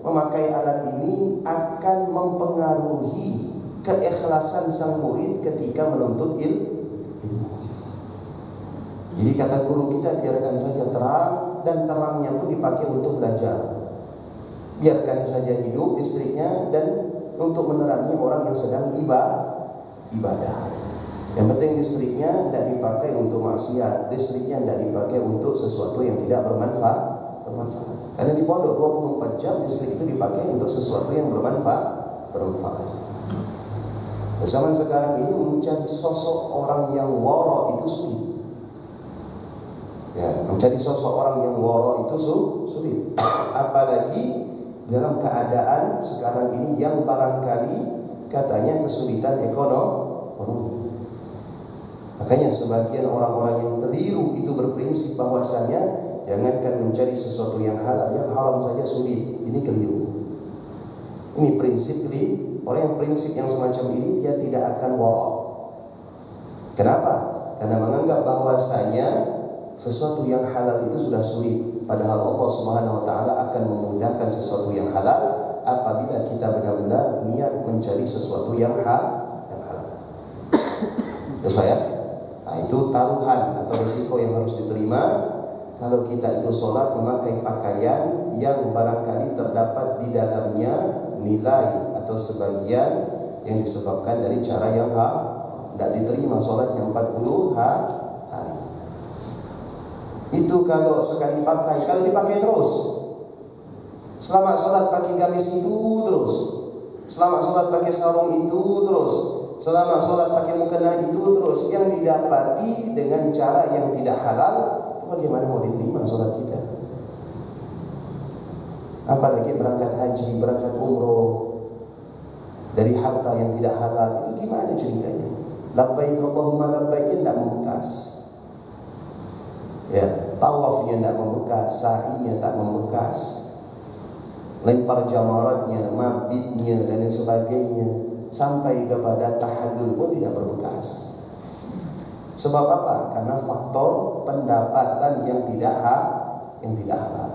memakai alat ini akan mempengaruhi keikhlasan sang murid ketika menuntut ilmu. Jadi kata guru kita, biarkan saja terang, dan terangnya pun dipakai untuk belajar. Biarkan saja hidup listriknya dan untuk menerangi orang yang sedang ibadah. Yang penting listriknya tidak dipakai untuk maksiat, listriknya tidak dipakai untuk sesuatu yang tidak bermanfaat. Karena di pondok 24 jam listrik itu dipakai untuk sesuatu yang bermanfaat. Zaman sekarang ini mencari sosok orang yang wara itu sulit. Ya, mencari sosok orang yang wara itu sulit. Apalagi dalam keadaan sekarang ini yang barangkali katanya kesulitan ekonomi. Makanya sebagian orang-orang yang keliru itu berprinsip bahwasanya jangankan mencari sesuatu yang halal, yang haram saja sulit. Ini keliru. Ini prinsip orang yang prinsip yang semacam ini dia tidak akan wara. Kenapa? Karena menganggap bahwasanya sesuatu yang halal itu sudah sulit, padahal Allah Subhanahu wa taala akan memudahkan sesuatu yang halal apabila kita benar-benar niat mencari sesuatu yang halal. Terus ya? Nah, itu taruhan atau risiko yang harus diterima kalau kita itu sholat memakai pakaian yang barangkali terdapat di dalamnya nilai atau sebagian yang disebabkan dari cara yang tidak diterima sholatnya 40 hari. Itu kalau sekali pakai. Kalau dipakai terus, selama sholat pakai gamis itu terus, selama sholat pakai sarung itu terus, selama sholat pakai mukena itu terus, yang didapati dengan cara yang tidak halal, itu bagaimana mau diterima sholat kita? Apalagi berangkat haji, berangkat umroh dari harta yang tidak halal, itu gimana ceritanya? Labbaik Allahumma labbaik tidak membekas, ya, tawafnya tidak membekas, sa'inya tak membekas, lempar jamaratnya, mabitnya dan lain sebagainya, sampai kepada tahallul pun tidak berbekas. Sebab apa? Karena faktor pendapatan yang tidak halal.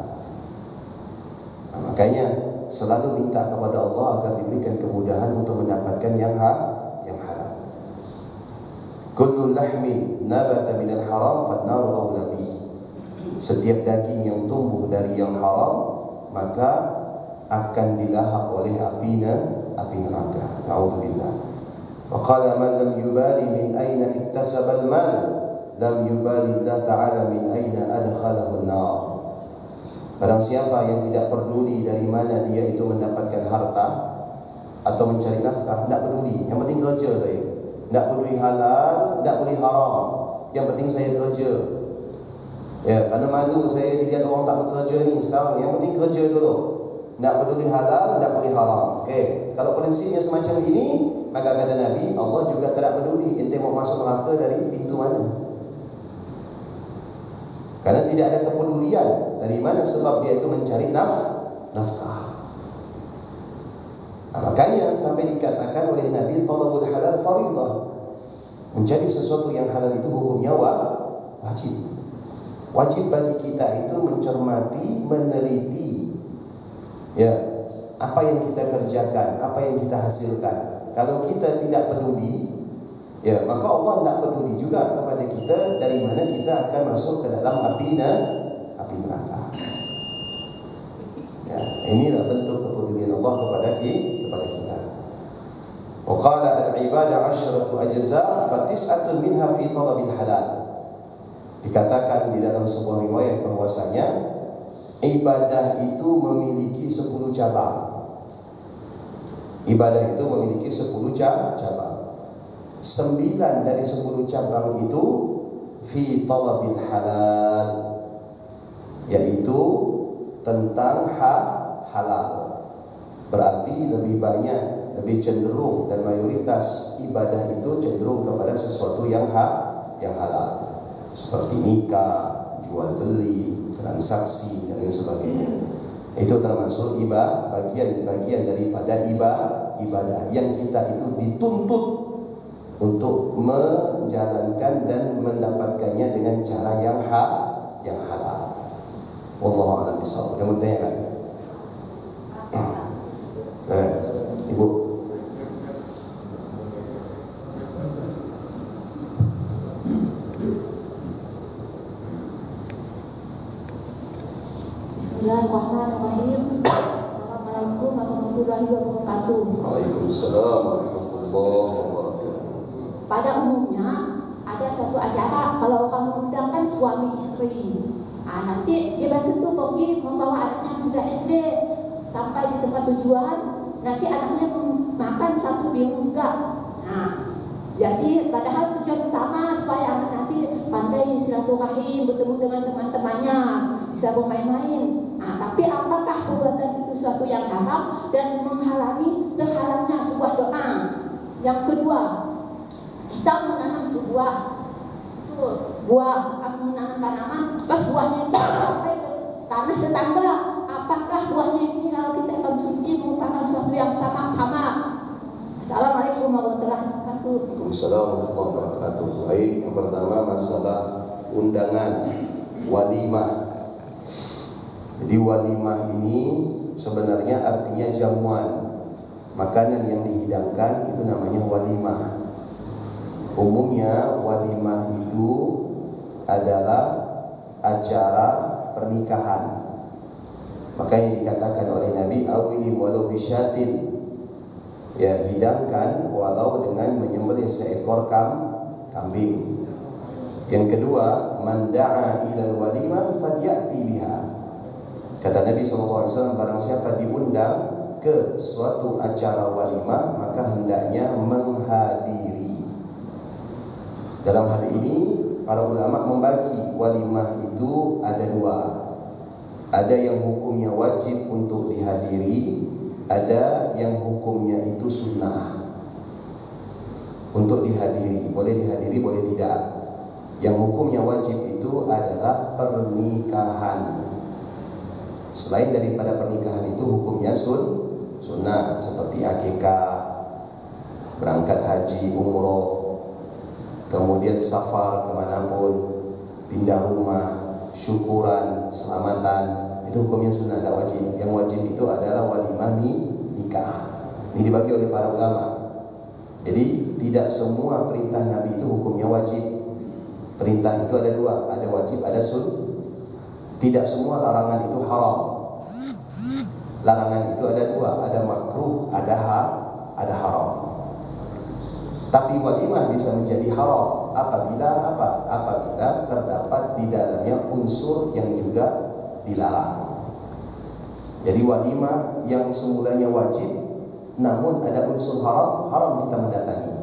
Nah, makanya selalu minta kepada Allah agar diberikan kemudahan untuk mendapatkan yang halal. Kullu lahmin nabata minal haram fan-naru awla bihi. Setiap daging yang tumbuh dari yang haram maka akan dilahap oleh api neraka. Na'udzubillah. Wa qala man lam yubali min aina iktasaba al-mal lam yubali Allah ta'ala min aina adkhalahu an-nar. Barang siapa yang tidak peduli dari mana dia itu mendapatkan harta atau mencari nafkah, tidak peduli. Yang penting kerja saya. Tidak peduli halal, tidak peduli haram. Yang penting saya kerja. Ya, karena malu saya dilihat orang tak bekerja ni sekarang. Yang penting kerja dulu. Tidak peduli halal, tidak peduli haram. Okey, kalau prinsipnya semacam ini, maka kata Nabi, Allah juga tidak peduli ente mau masuk neraka dari pintu mana. Karena tidak ada kepedulian dari mana sebab dia itu mencari nafkah. Nah, makanya sampai dikatakan oleh Nabi, talabul halal faridah. Mencari sesuatu yang halal itu hukumnya wajib. Wajib bagi kita itu mencermati, meneliti, ya, apa yang kita kerjakan, apa yang kita hasilkan. Kalau kita tidak peduli, ya, maka Allah tidak peduli juga kepada kita dari mana kita akan masuk ke dalam api neraka. Ya, inilah bentuk kepedulian Allah kepada kita. Wa qala al-ibadah 'ashratu ajza' fa tis'atun minha fi talabil halal. Dikatakan di dalam sebuah riwayat bahwasanya ibadah itu memiliki 10 cabang. Ibadah itu memiliki 10 cabang. 9 dari 10 cabang itu fi talabil halal, yaitu tentang halal. Berarti lebih banyak, lebih cenderung dan mayoritas ibadah itu cenderung kepada sesuatu yang halal. Seperti nikah, jual beli, transaksi dan lain sebagainya. Itu termasuk bagian daripada ibadah yang kita itu dituntut untuk menjalankan dan mendapatkannya dengan cara yang halal. Wallahu a'lam bishawab. Yang bertanya kan? Ibu. Bismillahirrahmanirrahim. Assalamualaikum warahmatullahi wabarakatuh. Waalaikumsalam warahmatullahi wabarakatuh. Pada umumnya ada suatu acara kalau orang mengundang kan suami istri. Nanti dia biasa tuh pergi membawa anaknya sudah SD sampai di tempat tujuan. Nanti anaknya makan satu piring juga. Jadi padahal tujuan utama supaya anak nanti pandai silaturahim, bertemu dengan teman-temannya, bisa bermain-main. Tapi apakah perbuatan itu suatu yang haram dan menghalangi terhalangnya sebuah doa? Yang kedua, kita menanam sebuah buah, menanam tanaman, pas buahnya itu sampai ke tanah tetangga. Apakah buahnya ini kalau kita konsumsi merupakan sesuatu yang sama-sama? Assalamualaikum warahmatullahi wabarakatuh. Waalaikumsalam warahmatullahi wabarakatuh. Baik, yang pertama masalah undangan walimah. Jadi walimah ini sebenarnya artinya jamuan. Makanan yang dihidangkan itu namanya walimah. Umumnya walimah itu adalah acara pernikahan. Makanya dikatakan oleh Nabi, awili walau bisyatin, ya, hidangkan walau dengan menyembelih seekor kambing. Yang kedua, man da'a ilal walimah falyati biha. Kata Nabi SAW, barang siapa diundang ke suatu acara walimah, maka hendaknya menghadiri. Dalam hal ini para ulama membagi walimah itu ada dua. Ada yang hukumnya wajib untuk dihadiri, ada yang hukumnya itu sunnah untuk dihadiri. Boleh dihadiri, boleh tidak. Yang hukumnya wajib itu adalah pernikahan. Selain daripada pernikahan itu hukumnya sunnah, seperti akikah, berangkat haji, umroh, kemudian safar kemanapun, pindah rumah, syukuran, selamatan, itu hukumnya sunnah, tidak wajib. Yang wajib itu adalah walimah nikah. Ini dibagi oleh para ulama. Jadi tidak semua perintah Nabi itu hukumnya wajib. Perintah itu ada dua, ada wajib, ada sunnah. Tidak semua larangan itu haram. Larangan itu ada dua, ada makruh, ada haram. Tapi walimah bisa menjadi haram apabila apa? Apabila terdapat di dalamnya unsur yang juga dilarang. Jadi walimah yang semulanya wajib, namun ada unsur haram kita mendatangi.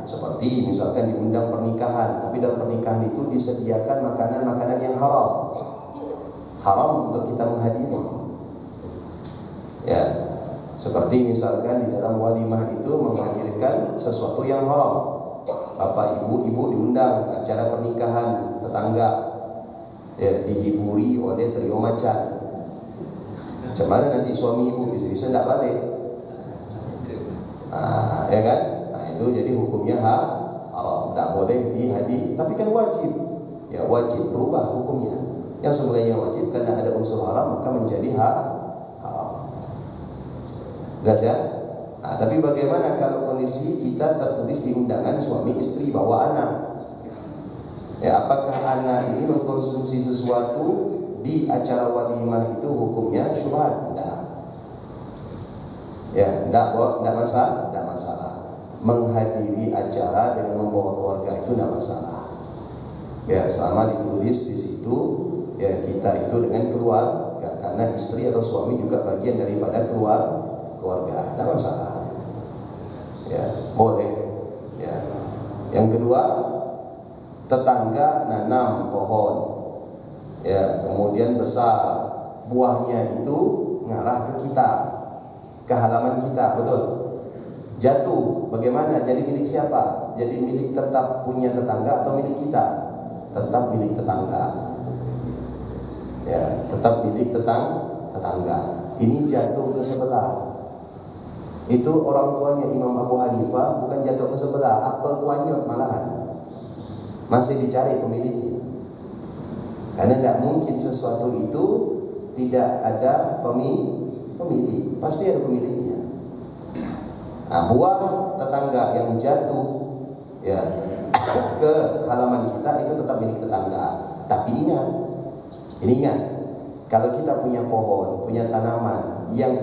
Seperti misalkan diundang pernikahan, tapi dalam pernikahan itu disediakan makanan-makanan yang haram. Haram untuk kita menghadiri. Ya, seperti misalkan di dalam walimah itu menghadirkan sesuatu yang haram. Bapak ibu diundang ke acara pernikahan tetangga, ya, dihiburi oleh trio macan. Macam mana nanti suami ibu bisa tidak balik? Ya kan? Itu jadi hukumnya haram, tidak boleh dihadiri. Tapi kan wajib, ya wajib berubah hukumnya. Yang semulanya wajib karena ada unsur haram maka menjadi haram. Jelas ya? Tapi bagaimana kalau kondisi kita tertulis di undangan suami istri bawa anak? Ya, apakah anak ini mengkonsumsi sesuatu di acara walimah itu hukumnya syubhat? Tidak. Ya, tidak masalah. Menghadiri acara dengan membawa keluarga itu tidak masalah. Ya, selama ditulis di situ, ya kita itu dengan keluarga, karena istri atau suami juga bagian daripada keluarga, tidak masalah. Ya, boleh. Ya. Yang kedua, tetangga nanam pohon, ya, kemudian besar, buahnya itu ngarah ke kita, ke halaman kita, betul? Jatuh, bagaimana? Jadi milik siapa? Jadi milik tetap punya tetangga atau milik kita? Tetap milik tetangga. Ya, tetap milik tetangga. Ini jatuh ke sebelah. Itu orang tuanya Imam Abu Hanifah bukan jatuh ke sebelah, apel kuanyut malahan. Masih dicari pemiliknya. Karena tidak mungkin sesuatu itu tidak ada pemilik. Pasti ada pemiliknya. Buah tetangga yang jatuh, ya, ke halaman kita itu tetap milik tetangga. Tapi ingat, kalau kita punya pohon, punya tanaman yang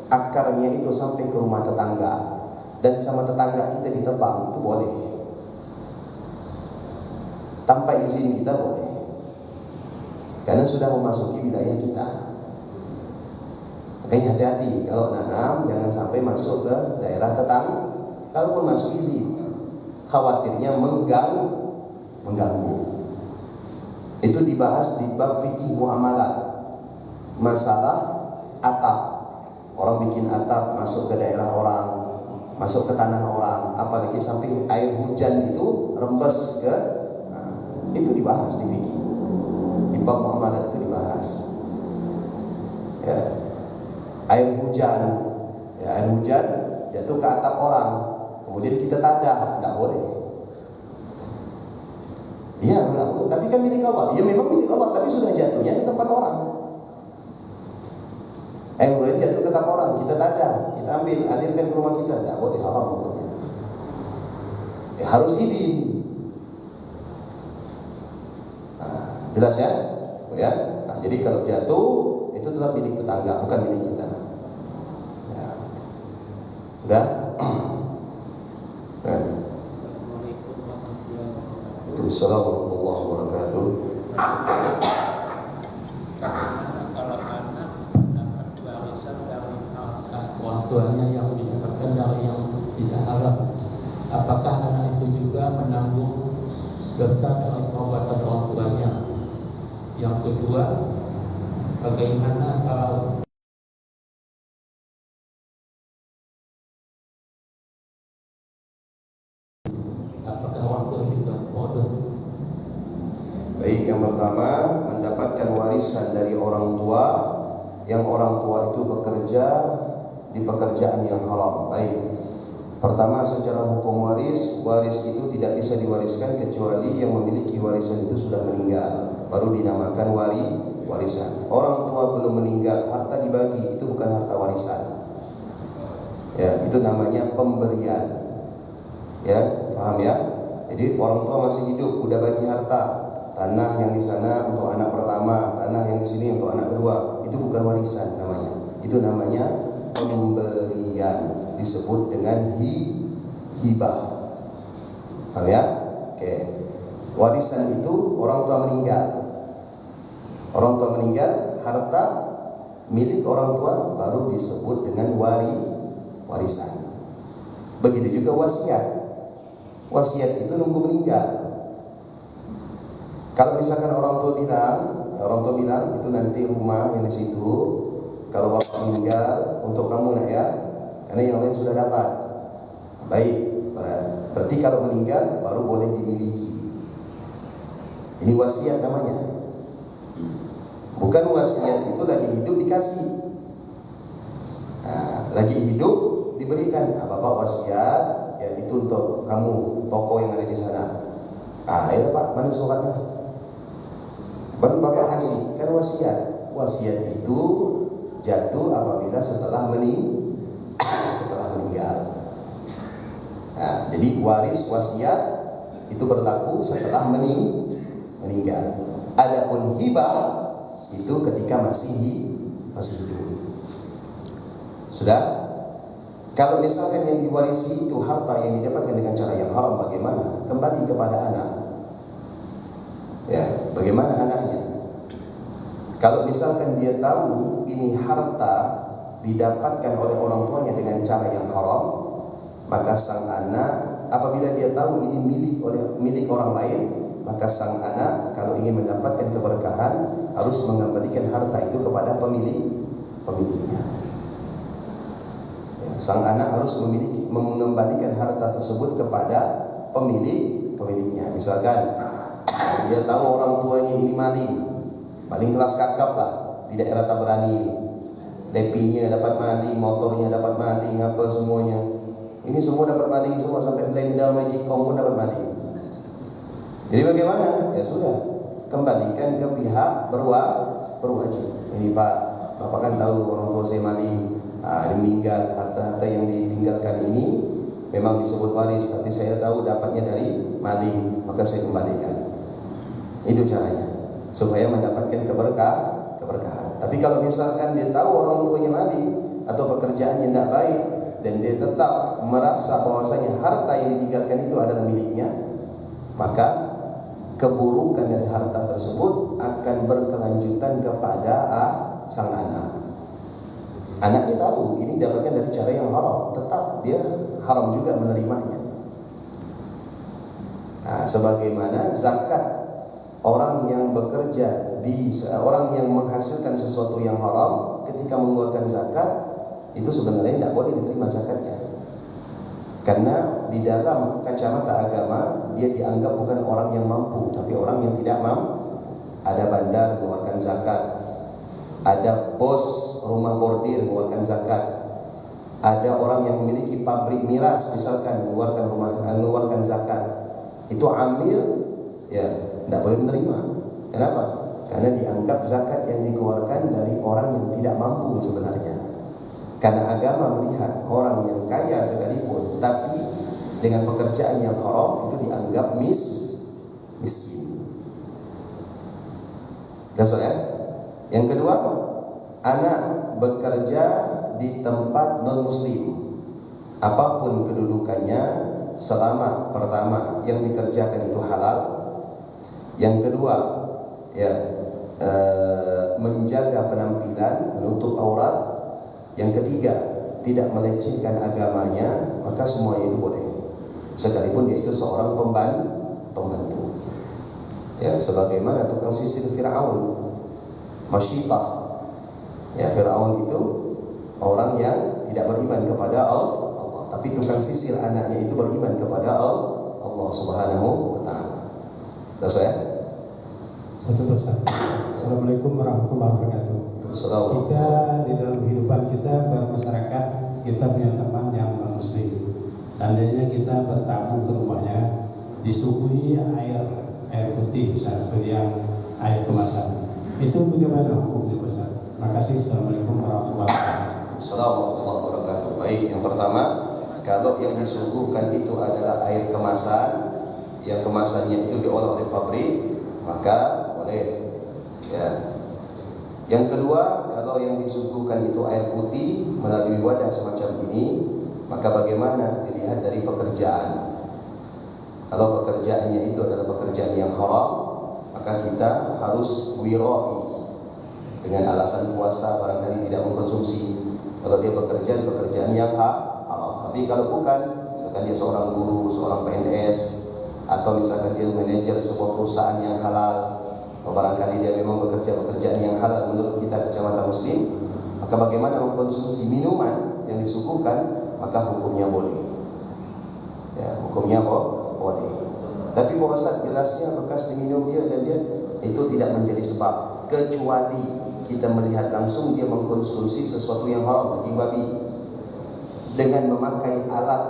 akarnya itu sampai ke rumah tetangga dan sama tetangga kita ditebang, itu boleh. Tanpa izin kita boleh. Karena sudah memasuki wilayah kita. Makanya hati-hati kalau nanam, jangan sampai masuk ke daerah tetangga. Kalaupun masuk izin, khawatirnya mengganggu. Itu dibahas di bab fikih muamalah. Masalah atap. Orang bikin atap masuk ke daerah orang, masuk ke tanah orang, apalagi sampai air hujan itu rembes ke, itu dibahas di fikih. Di bab muamalah itu dibahas. Ya. Air hujan jatuh ke atap orang, kemudian kita tadah, tidak boleh. Iya, tapi kan milik Allah. Ya memang milik Allah, tapi sudah jatuhnya ke tempat orang. Air hujan jatuh ke tempat orang, kita tadah, kita ambil, alirkan ke rumah kita, tidak boleh, haram hukumnya. Ya, harus izin. Jelas ya? Ya. Nah, jadi kalau jatuh itu tetap milik tetangga, bukan milik kita. Ya. Sudah? Ya. Assalamualaikum warahmatullahi wabarakatuh. Orang tuanya yang didapatkan dari yang tidak halal, apakah anak itu juga menanggung dosa dari perbuatan orang tuanya? Yang kedua, bagaimana kalau apakah orang tua juga berdosa? Baik, yang pertama, mendapatkan warisan dari orang tua yang orang tua itu bekerja di pekerjaan yang haram. Baik. Pertama, secara hukum waris itu tidak bisa diwariskan kecuali yang memiliki warisan itu sudah meninggal, baru dinamakan warisan. Orang tua belum meninggal, harta dibagi, itu bukan harta warisan. Ya, itu namanya pemberian. Ya, paham ya? Jadi orang tua masih hidup, udah bagi harta, tanah yang di sana untuk anak pertama, tanah yang di sini untuk anak kedua, itu bukan warisan namanya. Itu namanya pemberian, disebut dengan hibah. Paham ya? Oke. Warisan itu orang tua meninggal. Orang tua meninggal, harta milik orang tua baru disebut dengan warisan. Begitu juga wasiat. Wasiat itu nunggu meninggal. Kalau misalkan orang tua bilang itu nanti rumah yang di situ kalau bapak meninggal untuk kamu nak ya, karena yang lain sudah dapat. Baik, berarti kalau meninggal baru boleh dimiliki. Ini wasiat namanya. Bukan wasiat itu lagi hidup dikasih. Nah, lagi hidup diberikan. Nah, bapak wasiat ya itu untuk kamu, toko yang ada di sana. Ya Pak, mana suratnya? Baru bapak kasih, kan wasiat. Wasiat itu jatuh apabila setelah meninggal. Nah, jadi wasiat itu berlaku setelah meninggal. Adapun hibah itu ketika masih hidup. Sudah? Kalau misalkan yang diwarisi itu harta yang didapatkan dengan cara yang haram, bagaimana? Kembali kepada anak. Ya, bagaimana anaknya? Kalau misalkan dia tahu ini harta didapatkan oleh orang tuanya dengan cara yang haram, maka sang anak apabila dia tahu ini milik orang lain, maka sang anak kalau ingin mendapatkan keberkahan harus mengembalikan harta itu kepada pemiliknya. Ya, sang anak harus mengembalikan harta tersebut kepada pemiliknya. Misalkan dia tahu orang tuanya ini maling kelas kakap lah di daerah Tabrani ini. Tepinya dapat maling, motornya dapat maling, apa semuanya. Ini semua dapat maling semua, sampai blender magicom pun dapat maling. Jadi bagaimana? Ya sudah, kembalikan ke pihak berwajib. Ini Pak, Bapak kan tahu orang tua saya maling, dia meninggal, harta-harta yang ditinggalkan ini memang disebut waris, tapi saya tahu dapatnya dari maling, maka saya kembalikan. Itu caranya supaya mendapatkan keberkahan. Tapi kalau misalkan dia tahu orang tuanya maling atau pekerjaannya tidak baik dan dia tetap merasa bahwasanya harta yang ditinggalkan itu adalah miliknya, maka keburukan dari harta tersebut akan berkelanjutan kepada sang anak. Anaknya tahu ini dapatkan dari cara yang haram, tetap dia haram juga menerimanya. Nah, sebagaimana zakat, orang yang bekerja orang yang menghasilkan sesuatu yang haram ketika mengeluarkan zakat itu sebenarnya tidak boleh diterima zakatnya, karena di dalam kacamata agama dia dianggap bukan orang yang mampu, tapi orang yang tidak mampu. Ada bandar mengeluarkan zakat, ada bos rumah bordir mengeluarkan zakat, ada orang yang memiliki pabrik miras misalkan mengeluarkan zakat. Itu amil ya tidak boleh menerima. Kenapa? Karena dianggap zakat yang dikeluarkan dari orang yang tidak mampu sebenarnya. Karena agama melihat orang yang kaya sekalipun tapi dengan pekerjaan yang haram itu dianggap miskin. That's all, ya. Yang kedua, anak bekerja di tempat non muslim, apapun kedudukannya, selama pertama yang dikerjakan itu halal, yang kedua ya menjaga penampilan, menutup aurat, yang ketiga tidak melecehkan agamanya, maka semuanya itu boleh, sekalipun dia itu seorang pembantu. Ya, sebagaimana tukang sisir Fir'aun, Masyitah. Ya, Fir'aun itu orang yang tidak beriman kepada Allah, tapi tukang sisir anaknya itu beriman kepada Allah Subhanahu wa taala. That's ya. Satu dosa. Assalamualaikum warahmatullahi wabarakatuh. Kita di dalam kehidupan kita bermasyarakat, kita punya teman yang non muslim. Seandainya kita bertamu ke rumahnya, disuguhi air putih, misalnya seperti yang air kemasan, itu bagaimana hukumnya Ustaz? Makasih. Assalamualaikum warahmatullahi wabarakatuh. Assalamualaikum warahmatullahi wabarakatuh. Baik, yang pertama, kalau yang disuguhkan itu adalah air kemasan, yang kemasannya itu diolah oleh pabrik, maka boleh. Ya. Yang kedua, kalau yang disuguhkan itu air putih melalui wadah semacam ini, maka bagaimana? Dilihat dari pekerjaan. Kalau pekerjaannya itu adalah pekerjaan yang haram, maka kita harus wirai dengan alasan puasa, barangkali tidak mengkonsumsi. Kalau dia pekerjaan yang haram. Tapi kalau bukan, misalkan dia seorang guru, seorang PNS, atau misalkan dia manajer sebuah perusahaan yang halal, atau barangkali dia memang bekerja pekerjaan yang halal menurut kita kacamata muslim, maka bagaimana mengkonsumsi minuman yang disuguhkan, maka hukumnya boleh. Ya, hukumnya boleh. Tapi Pak Ustaz, jelasnya bekas diminum dia dan dia itu tidak menjadi sebab, kecuali kita melihat langsung dia mengkonsumsi sesuatu yang haram, daging babi, dengan memakai alat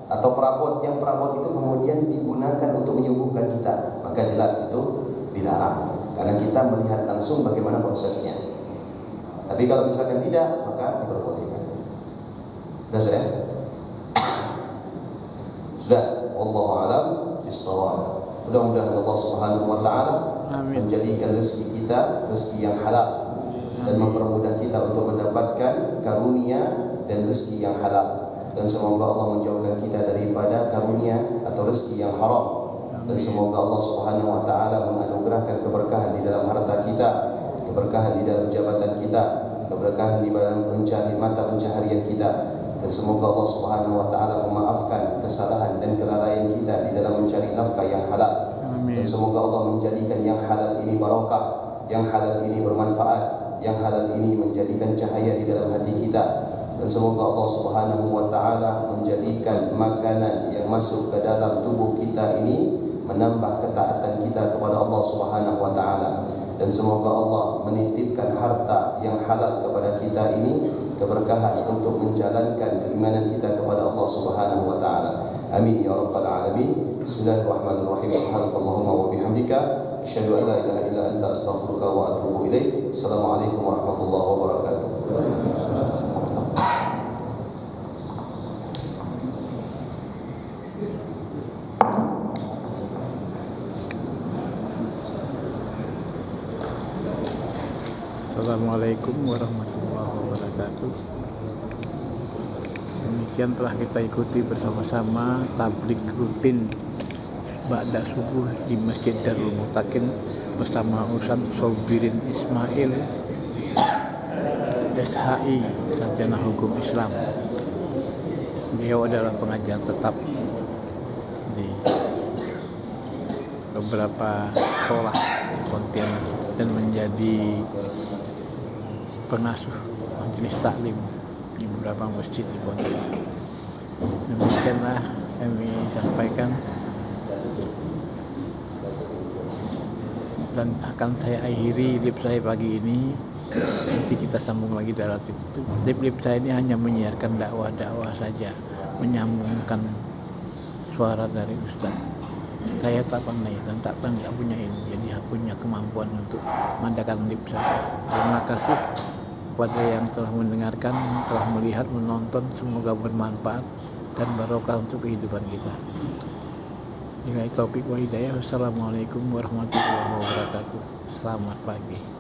atau perabot, yang perabot itu kemudian digunakan untuk menyuguhkan kita, maka jelas itu dilarang, karena kita melihat langsung bagaimana prosesnya. Tapi kalau misalkan tidak, maka diperbolehkan. Sudah saya? Sudah. Wallahu a'lam bishawab. Mudah-mudahan Allah Subhanahu wa taala menjadikan rezeki kita rezeki yang halal dan mempermudah kita untuk mendapatkan karunia dan rezeki yang halal, dan semoga Allah menjauhkan kita daripada karunia atau rezeki yang haram, dan semoga Allah Subhanahu wa taala menganugerahkan keberkahan di dalam harta kita, keberkahan di dalam jabatan kita, keberkahan di dalam mata pencaharian kita, dan semoga Allah Subhanahu wa taala memaafkan kesalahan dan kelalaian kita di dalam mencari nafkah yang halal. Amin. Dan semoga Allah menjadikan yang halal ini barakah, yang halal ini bermanfaat, yang halal ini menjadikan cahaya di dalam hati kita, dan semoga Allah Subhanahu wa taala menjadikan makanan yang masuk ke dalam tubuh kita ini menambah ketaatan kita kepada Allah Subhanahu wa taala, dan semoga Allah menitipkan harta yang halal kepada kita ini keberkahan untuk menjalankan keimanan kita kepada Allah Subhanahu wa taala. Amin ya rabbal alamin. Bismillahirrahmanirrahim. Subhanakallahumma wa bihamdika asyhadu an la ilaha illa anta astaghfiruka wa atubu ilaik. Assalamualaikum warahmatullahi wabarakatuh. Assalamualaikum warahmatullahi wabarakatuh. Demikian telah kita ikuti bersama-sama tablik rutin ba'da subuh di Masjid Darul Mutakin bersama Ustaz Sobirin Ismail, SHI, Sarjana Hukum Islam. Beliau adalah pengajar tetap di beberapa sekolah di Pontianak dan menjadi pengasuh majelis taklim di beberapa masjid di Pontianak. Demikianlah kami sampaikan, dan akan saya akhiri lip saya pagi ini. Nanti kita sambung lagi dalam lip saya ini hanya menyiarkan dakwah-dakwah saja, menyambungkan suara dari Ustaz. Saya tak pandai dan tak punya ini, jadi punya kemampuan untuk mengadakan lip saya. Terima kasih kepada yang telah mendengarkan, telah melihat, menonton. Semoga bermanfaat dan barokah untuk kehidupan kita. Bila taufiq wal hidayah. Wassalamualaikum warahmatullahi wabarakatuh. Selamat pagi.